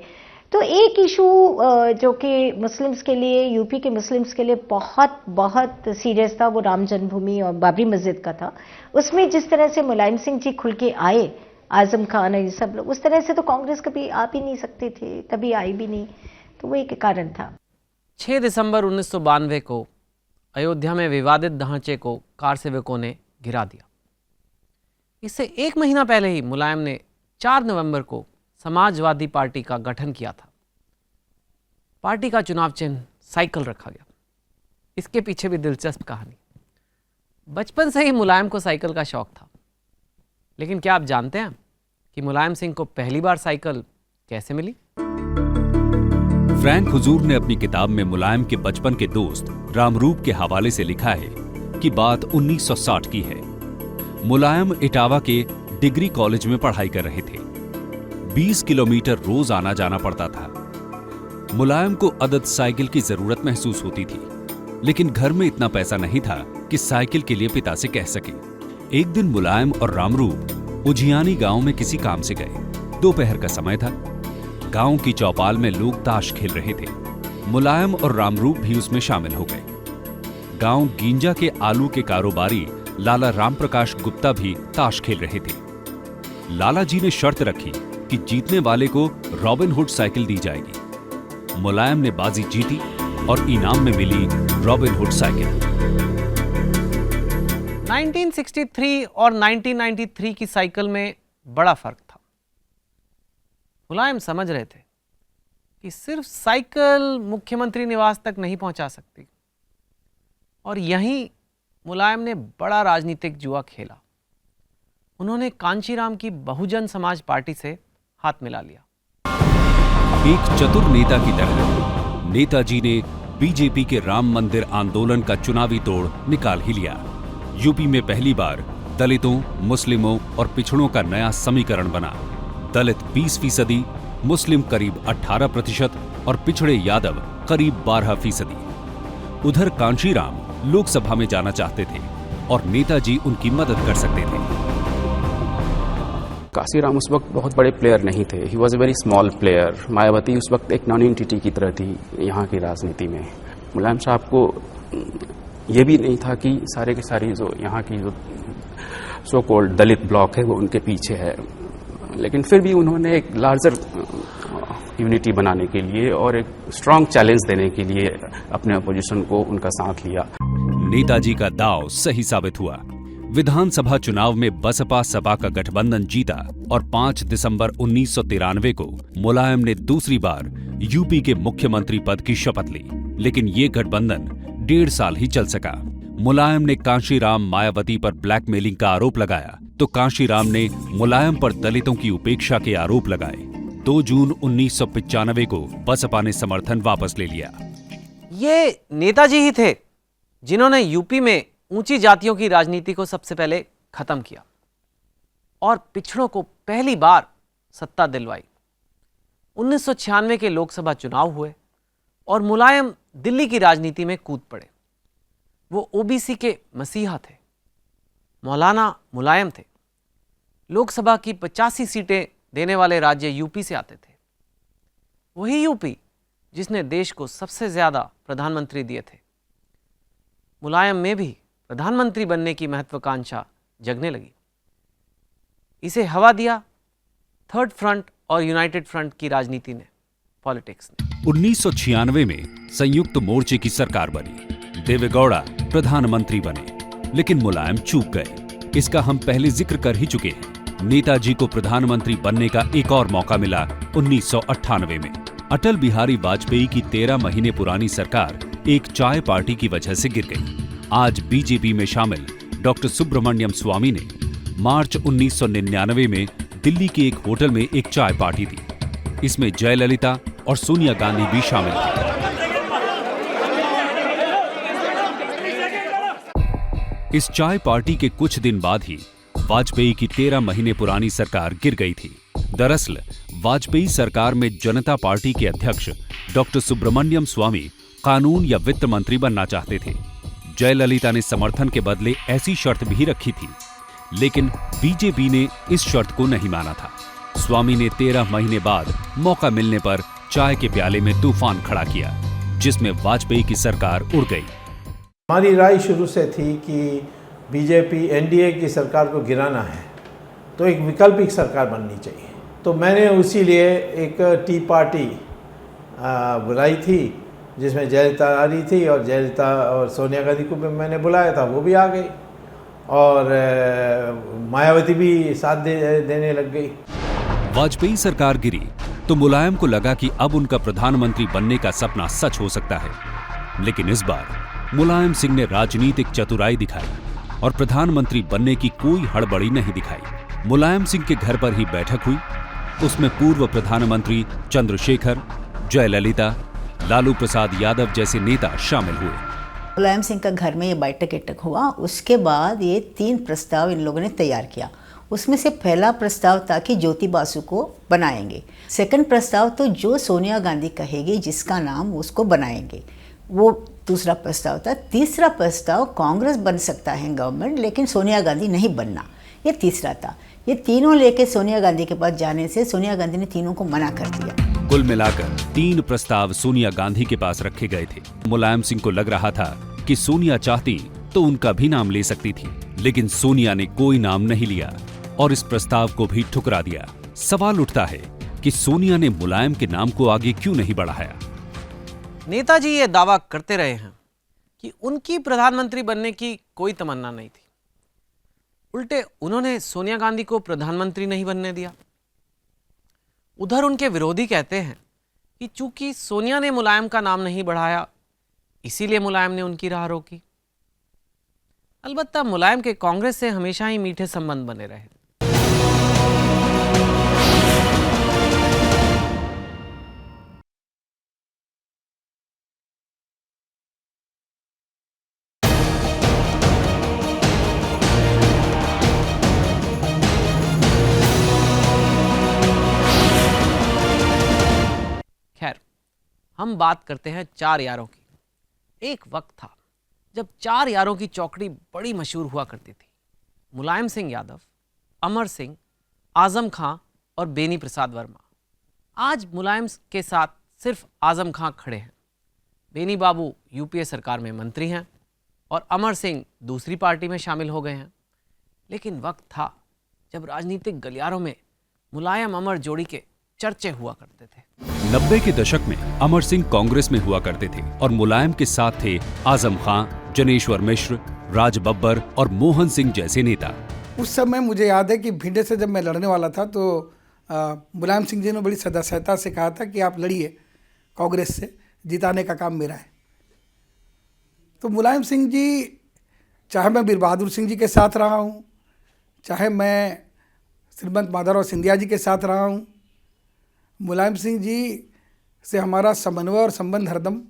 तो एक इशू जो कि मुस्लिम्स के लिए, यूपी के मुस्लिम्स के लिए बहुत बहुत सीरियस था, वो राम जन्मभूमि और बाबरी मस्जिद का था। उसमें जिस तरह से मुलायम सिंह जी खुल के आए, आजम खान और ये सब लोग, उस तरह से तो कांग्रेस कभी आ भी नहीं सकते थे, कभी आई भी नहीं। तो वो एक कारण था। 6 दिसंबर 1992 को अयोध्या में विवादित ढांचे को कार सेवकों ने गिरा दिया। इससे एक महीना पहले ही मुलायम ने 4 नवंबर को समाजवादी पार्टी का गठन किया था। पार्टी का चुनाव चिन्ह साइकिल रखा गया। इसके पीछे भी दिलचस्प कहानी। बचपन से ही मुलायम को साइकिल का शौक था, लेकिन क्या आप जानते हैं कि मुलायम सिंह को पहली बार साइकिल कैसे मिली? फ्रैंक हुजूर ने अपनी किताब में मुलायम के बचपन के दोस्त रामरूप के हवाले से लिखा है कि बात 1960 की है। मुलायम इटावा के डिग्री कॉलेज में पढ़ाई कर रहे थे। 20 किलोमीटर रोज आना जाना पड़ता था। मुलायम को अदद साइकिल की जरूरत महसूस होती थी, लेकिन घर में इतना पैसा नहीं था कि साइकिल के लिए पिता से कह सके। एक दिन मुलायम और रामरूप उजियानी गांव में किसी काम से गए। दोपहर का समय था। गांव की चौपाल में लोग ताश खेल रहे थे। मुलायम और रामरूप भी उसमें शामिल हो गए। गांव गींजा के आलू के कारोबारी लाला रामप्रकाश गुप्ता भी ताश खेल रहे थे। लाला जी ने शर्त रखी कि जीतने वाले को रॉबिनहुड साइकिल दी जाएगी। मुलायम ने बाजी जीती और इनाम में मिली रॉबिनहुड साइकिल। 1963 और 1993 की साइकिल में बड़ा फर्क था। मुलायम समझ रहे थे कि सिर्फ साइकिल मुख्यमंत्री निवास तक नहीं पहुंचा सकती, और यहीं मुलायम ने बड़ा राजनीतिक जुआ खेला। उन्होंने कांचीराम की बहुजन समाज पार्टी से हाथ मिला लिया। एक चतुर नेता की तरह नेताजी ने बीजेपी के राम मंदिर आंदोलन का चुनावी तोड़ निकाल ही लिया। यूपी में पहली बार दलितों, मुस्लिमों और पिछड़ों का नया समीकरण बना। दलित 20%, मुस्लिम करीब 18% और पिछड़े यादव करीब 12%। उधर कांशीराम लोकसभा में जाना चाहते थे और नेताजी उनकी मदद कर सकते थे। कांशीराम उस वक्त बहुत बड़े प्लेयर नहीं थे। He was a very small player. Mayawati उस वक्त एक नॉन एंटिटी की तरह थी यहाँ की राजनीति में। मुलायम साहब को ये भी नहीं था कि सारे के सारी जो यहाँ की जो सो कॉल्ड दलित ब्लॉक है वो उनके पीछे है, लेकिन फिर भी उन्होंने एक लार्जर यूनिटी बनाने के लिए और एक स्ट्रांग चैलेंज देने के लिए अपने अपोजिशन को उनका साथ लिया। नेताजी का दांव सही साबित हुआ। विधानसभा चुनाव में बसपा सपा का गठबंधन जीता और 5 दिसंबर 1993 को मुलायम ने दूसरी बार यूपी के मुख्यमंत्री पद की शपथ ली। लेकिन ये गठबंधन 1.5 साल ही चल सका। मुलायम ने कांशीराम मायावती पर ब्लैकमेलिंग का आरोप लगाया तो कांशीराम ने मुलायम पर दलितों की उपेक्षा के आरोप लगाए। 2 जून 1995 को बसपा ने समर्थन वापस ले लिया। ये नेताजी ही थे जिन्होंने यूपी में ऊंची जातियों की राजनीति को सबसे पहले खत्म किया और पिछड़ों को पहली बार सत्ता दिलवाई। 1996 के लोकसभा चुनाव हुए और मुलायम दिल्ली की राजनीति में कूद पड़े। वो ओबीसी के मसीहा थे, मौलाना मुलायम थे। लोकसभा की 85 सीटें देने वाले राज्य यूपी से आते थे। वही यूपी जिसने देश को सबसे ज्यादा प्रधानमंत्री दिए थे। मुलायम में भी प्रधानमंत्री बनने की महत्वाकांक्षा जगने लगी। इसे हवा दिया थर्ड फ्रंट और यूनाइटेड फ्रंट की राजनीति ने, पॉलिटिक्स ने। 1996 में संयुक्त मोर्चे की सरकार बनी, देवेगौड़ा प्रधानमंत्री बने, लेकिन मुलायम चूक गए। इसका हम पहले जिक्र कर ही चुके हैं। नेताजी को प्रधानमंत्री बनने का एक और मौका मिला 1998 में। अटल बिहारी वाजपेयी की 13 महीने पुरानी सरकार एक चाय पार्टी की वजह से गिर गई। आज बीजेपी में शामिल डॉक्टर सुब्रमण्यम स्वामी ने मार्च 1999 में दिल्ली के एक होटल में एक चाय पार्टी दी। इसमें जयललिता और सोनिया गांधी भी शामिल थे। इस चाय पार्टी के कुछ दिन बाद ही वाजपेयी की 13 महीने पुरानी सरकार गिर गई थी। दरअसल वाजपेयी सरकार में जनता पार्टी के अध्यक्ष डॉक्टर सुब्रमण्यम स्वामी कानून या वित्त मंत्री बनना चाहते थे। जयललिता ने समर्थन के बदले ऐसी शर्त भी रखी थी, लेकिन बीजेपी ने इस शर्त को नहीं माना था। स्वामी ने 13 महीने बाद मौका मिलने पर चाय के प्याले में तूफान खड़ा किया, जिसमें वाजपेयी की सरकार उड़ गई। हमारी राय शुरू से थी कि बीजेपी एनडीए की सरकार को गिराना है तो एक वैकल्पिक सरकार बननी चाहिए। तो मैंने उसी लिए एक टी पार्टी बुलाई थी, जिसमें जयललिता आ रही थी और जयललिता और सोनिया गांधी को भी मैंने बुलाया था, वो भी आ गई और मायावती भी साथ देने लग गई। वाजपेयी सरकार गिरी तो मुलायम को लगा कि अब उनका प्रधानमंत्री बनने का सपना सच हो सकता है। लेकिन इस बार मुलायम सिंह ने राजनीतिक चतुराई दिखाई और प्रधानमंत्री बनने की कोई हड़बड़ी नहीं दिखाई। मुलायम सिंह के घर पर ही बैठक हुई। उसमें पूर्व प्रधानमंत्री चंद्रशेखर, जयललिता, लालू प्रसाद यादव जैसे नेता शामिल हुए। मुलायम सिंह का घर में ये बैठक हुआ। उसके बाद ये 3 प्रस्ताव इन लोगों ने तैयार किया। उसमें से पहला प्रस्ताव था कि ज्योति बासु को बनाएंगे। सेकंड प्रस्ताव तो जो सोनिया गांधी कहेगी जिसका नाम उसको बनाएंगे, वो दूसरा प्रस्ताव था। तीसरा प्रस्ताव कांग्रेस बन सकता है गवर्नमेंट, लेकिन सोनिया गांधी नहीं बनना, ये तीसरा था। ये तीनों लेके सोनिया गांधी के पास जाने से सोनिया गांधी ने तीनों को मना कर दिया। कुल मिलाकर 3 प्रस्ताव सोनिया गांधी के पास रखे गए थे। मुलायम सिंह को लग रहा था कि सोनिया चाहती तो उनका भी नाम ले सकती थी, लेकिन सोनिया ने कोई नाम नहीं लिया और इस प्रस्ताव को भी ठुकरा दिया। सवाल उठता है कि सोनिया ने मुलायम के नाम को आगे क्यों नहीं बढ़ाया। नेताजी ये दावा करते रहे हैं कि उनकी प्रधानमंत्री बनने की कोई तमन्ना नहीं थी। उल्टे उन्होंने सोनिया गांधी को प्रधानमंत्री नहीं बनने दिया। उधर उनके विरोधी कहते हैं कि चूंकि सोनिया ने मुलायम का नाम नहीं बढ़ाया, इसीलिए मुलायम ने उनकी राह रोकी। अलबत्ता मुलायम के कांग्रेस से हमेशा ही मीठे संबंध बने रहे। खैर, हम बात करते हैं 4 यारों की। एक वक्त था जब 4 यारों की चौकड़ी बड़ी मशहूर हुआ करती थी। मुलायम सिंह यादव, अमर सिंह, आजम खां और बेनी प्रसाद वर्मा। आज मुलायम के साथ सिर्फ आजम खां खड़े हैं। बेनी बाबू यूपीए सरकार में मंत्री हैं और अमर सिंह दूसरी पार्टी में शामिल हो गए हैं। लेकिन वक्त था जब राजनीतिक गलियारों में मुलायम अमर जोड़ी के चर्चे हुआ करते थे। 90 के दशक में अमर सिंह कांग्रेस में हुआ करते थे और मुलायम के साथ थे आजम खां, जनेश्वर मिश्र, राज बब्बर और मोहन सिंह जैसे नेता। उस समय मुझे याद है कि भिंडे से जब मैं लड़ने वाला था तो मुलायम सिंह जी ने बड़ी सदासहता से कहा था कि आप लड़िए कांग्रेस से, जिताने का काम मेरा है। तो मुलायम सिंह जी, चाहे मैं वीर बहादुर सिंह जी के साथ रहा हूँ, चाहे मैं श्रीमंत माधवराव सिंधिया जी के साथ रहा हूँ, मुलायम सिंह जी से हमारा समन्वय और संबंध हरदम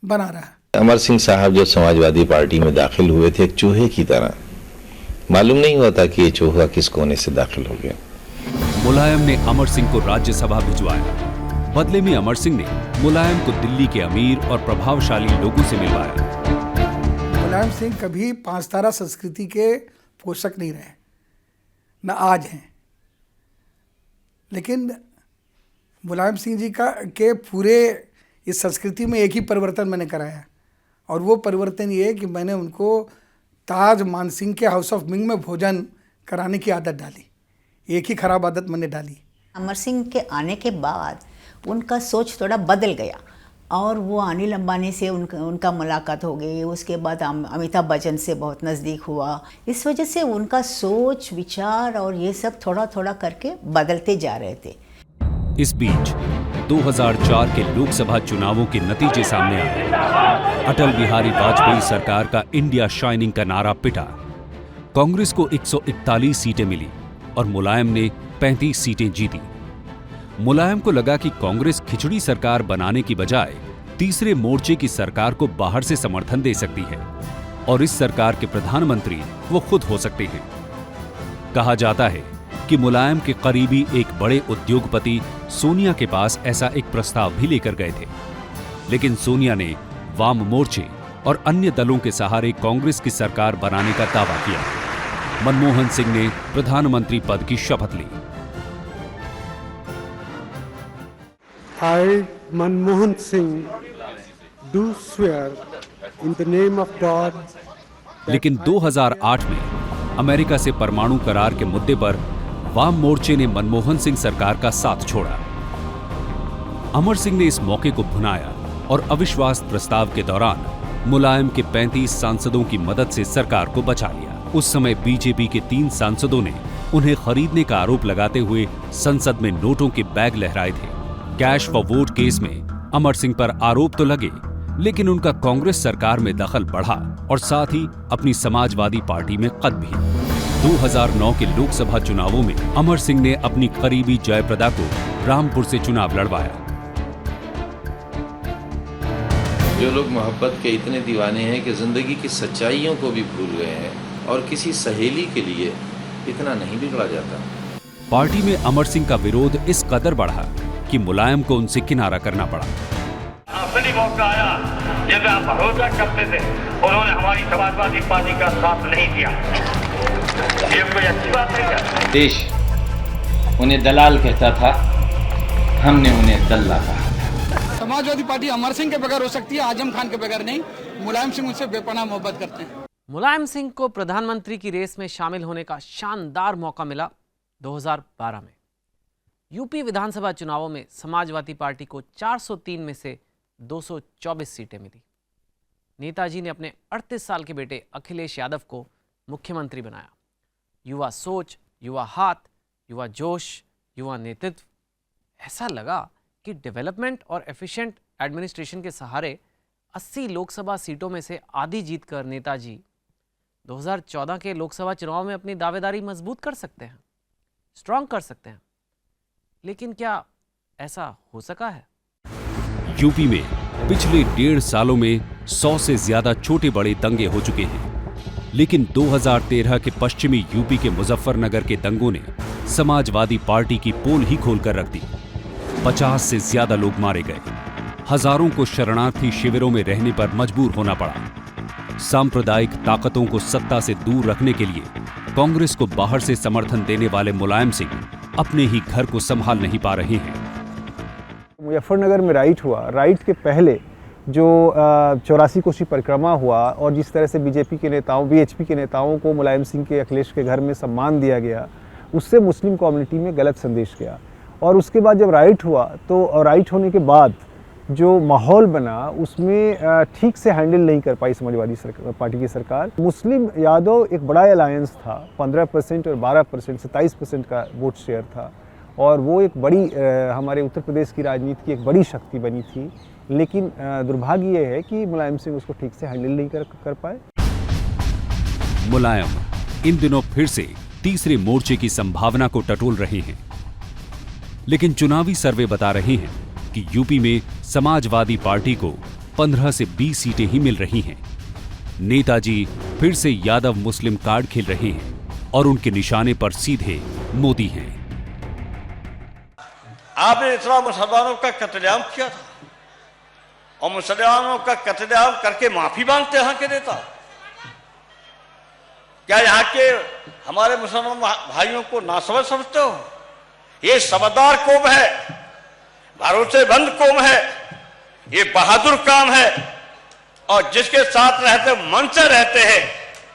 बना रहा है। अमर सिंह साहब जब समाजवादी पार्टी में दाखिल हुए थे एक चूहे की तरह, मालूम नहीं होता कि ये चूहा किस कोने से दाखिल हो गया। मुलायम ने अमर सिंह को राज्यसभा भिजवाया। बदले में अमर सिंह ने मुलायम को दिल्ली के अमीर और प्रभावशाली लोगों से मिलवाया। मुलायम सिंह कभी 5 तारा संस्कृति के पोषक नहीं रहे, न आज हैं। लेकिन मुलायम सिंह जी के पूरे इस संस्कृति में एक ही परिवर्तन मैंने कराया, और वो परिवर्तन ये है कि मैंने उनको ताज मानसिंह के हाउस ऑफ मिंग में भोजन कराने की आदत डाली। एक ही खराब आदत मैंने डाली। अमर सिंह के आने के बाद उनका सोच थोड़ा बदल गया और वो अनिल अंबानी से उनका मुलाकात हो गई। उसके बाद अमिताभ बच्चन से बहुत नज़दीक हुआ। इस वजह से उनका सोच विचार और ये सब थोड़ा थोड़ा करके बदलते जा रहे थे। इस बीच 2004 के लोकसभा चुनावों के नतीजे सामने आए। अटल बिहारी वाजपेयी सरकार का इंडिया शाइनिंग का नारा पिटा। कांग्रेस को 141 सीटें मिली और मुलायम ने 35 सीटें जीती। मुलायम को लगा कि कांग्रेस खिचड़ी सरकार बनाने की बजाय तीसरे मोर्चे की सरकार को बाहर से समर्थन दे सकती है और इस सरकार के प्रधानमंत्री वो खुद हो सकते हैं। कहा जाता है कि मुलायम के करीबी एक बड़े उद्योगपति सोनिया के पास ऐसा एक प्रस्ताव भी लेकर गए थे, लेकिन सोनिया ने वाम मोर्चे और अन्य दलों के सहारे कांग्रेस की सरकार बनाने का दावा किया। मनमोहन सिंह ने प्रधानमंत्री पद की शपथ ली। I, Manmohan Singh, do swear in the name of God. लेकिन 2008 में अमेरिका से परमाणु करार के मुद्दे पर वाम मोर्चे ने मनमोहन सिंह सरकार का साथ छोड़ा। अमर सिंह ने इस मौके को भुनाया और अविश्वास प्रस्ताव के दौरान मुलायम के 35 सांसदों की मदद से सरकार को बचा लिया। उस समय बीजेपी के 3 सांसदों ने उन्हें खरीदने का आरोप लगाते हुए संसद में नोटों के बैग लहराए थे। कैश फॉर वोट केस में अमर सिंह पर आरोप तो लगे, लेकिन उनका कांग्रेस सरकार में दखल बढ़ा और साथ ही अपनी समाजवादी पार्टी में कद भी। 2009 के लोकसभा चुनावों में अमर सिंह ने अपनी करीबी जयप्रदा को रामपुर से चुनाव लड़वाया। जो लोग मोहब्बत के इतने दीवाने हैं कि जिंदगी की सच्चाइयों को भी भूल गए हैं और किसी सहेली के लिए इतना नहीं बिगड़ा जाता। पार्टी में अमर सिंह का विरोध इस कदर बढ़ा कि मुलायम को उनसे किनारा करना पड़ा। असली मौका आया जब आप भरोसा करते थे, उन्होंने हमारी समाजवादी पार्टी का साथ नहीं दिया। ये कोई अच्छी बात है क्या? देश उन्हें दलाल कहता था, हमने उन्हें दल्ला कहा। समाजवादी पार्टी अमर सिंह के बगैर हो सकती है, आजम खान के बगैर नहीं। मुलायम सिंह उनसे बेपनाह मोहब्बत करते हैं। मुलायम सिंह को प्रधानमंत्री की रेस में शामिल होने का शानदार मौका मिला 2012 में। यूपी विधानसभा चुनावों में समाजवादी पार्टी को 403 में से 224 सीटें मिली। नेताजी ने अपने 38 साल के बेटे अखिलेश यादव को मुख्यमंत्री बनाया। युवा सोच, युवा हाथ, युवा जोश, युवा नेतृत्व। ऐसा लगा कि डेवलपमेंट और एफिशिएंट एडमिनिस्ट्रेशन के सहारे 80 लोकसभा सीटों में से आधी जीतकर नेताजी 2014 के लोकसभा चुनाव में अपनी दावेदारी मजबूत कर सकते हैं, स्ट्रांग कर सकते हैं। लेकिन क्या ऐसा हो सका है? यूपी में पिछले 1.5 सालों में 100 से ज्यादा छोटे बड़े दंगे हो चुके हैं, लेकिन 2013 के पश्चिमी यूपी के मुजफ्फरनगर के दंगों ने समाजवादी पार्टी की पोल ही खोलकर रख दी। 50 से ज्यादा लोग मारे गए। हजारों को शरणार्थी शिविरों में रहने पर मजबूर होना पड़ा। सांप्रदायिक ताकतों को सत्ता से दूर रखने के लिए कांग्रेस को बाहर से समर्थन देने वाले मुलायम सिंह अपने ही घर को संभाल नहीं पा रहे हैं। मुजफ्फरनगर में राइट हुआ, राइट के पहले जो 84 कोसी परिक्रमा हुआ और जिस तरह से बीजेपी के नेताओं, बीएचपी के नेताओं को मुलायम सिंह के, अखिलेश के घर में सम्मान दिया गया, उससे मुस्लिम कम्युनिटी में गलत संदेश गया। और उसके बाद जब राइट हुआ तो राइट होने के बाद जो माहौल बना उसमें ठीक से हैंडल नहीं कर पाई समाजवादी पार्टी की सरकार। मुस्लिम यादव एक बड़ा अलायंस था, 15% और 12%, 27% का वोट शेयर था और वो एक बड़ी हमारे उत्तर प्रदेश की राजनीति की एक बड़ी शक्ति बनी थी। लेकिन दुर्भाग्य ये है कि मुलायम सिंह उसको ठीक से हैंडल नहीं कर पाए। मुलायम इन दिनों फिर से तीसरे मोर्चे की संभावना को टटोल रहे हैं, लेकिन चुनावी सर्वे बता रहे हैं कि यूपी में समाजवादी पार्टी को 15 से 20 सीटें ही मिल रही हैं। नेताजी फिर से यादव मुस्लिम कार्ड खेल रहे हैं और उनके निशाने पर सीधे मोदी हैं। आपने इतना मुसलमानों का कत्लेआम किया था और मुसलमानों का कत्लेआम करके माफी मांगते यहाँ के नेता। क्या यहाँ के हमारे मुसलमान भाइयों को नासमझ समझते हो? ये समझदार कौम है, भरोसेमंद कौम है, ये बहादुर काम है और जिसके साथ रहते मन से रहते हैं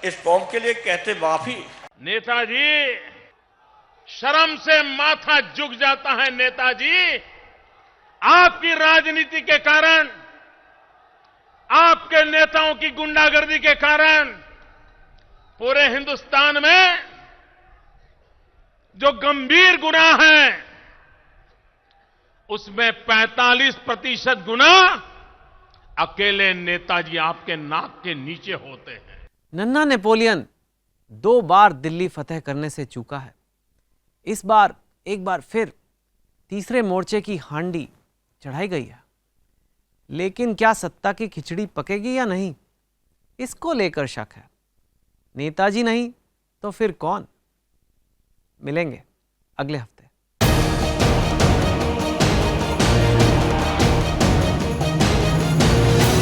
इस कौम के लिए कहते माफी। नेताजी, शर्म से माथा झुक जाता है नेताजी। आपकी राजनीति के कारण, आपके नेताओं की गुंडागर्दी के कारण पूरे हिंदुस्तान में जो गंभीर गुनाह हैं उसमें 45% गुनाह अकेले नेताजी आपके नाक के नीचे होते हैं। नन्हा नेपोलियन 2 बार दिल्ली फतेह करने से चूका है। इस बार एक बार फिर तीसरे मोर्चे की हांडी चढ़ाई गई है, लेकिन क्या सत्ता की खिचड़ी पकेगी या नहीं, इसको लेकर शक है। नेताजी नहीं तो फिर कौन? मिलेंगे अगले हफ्ते।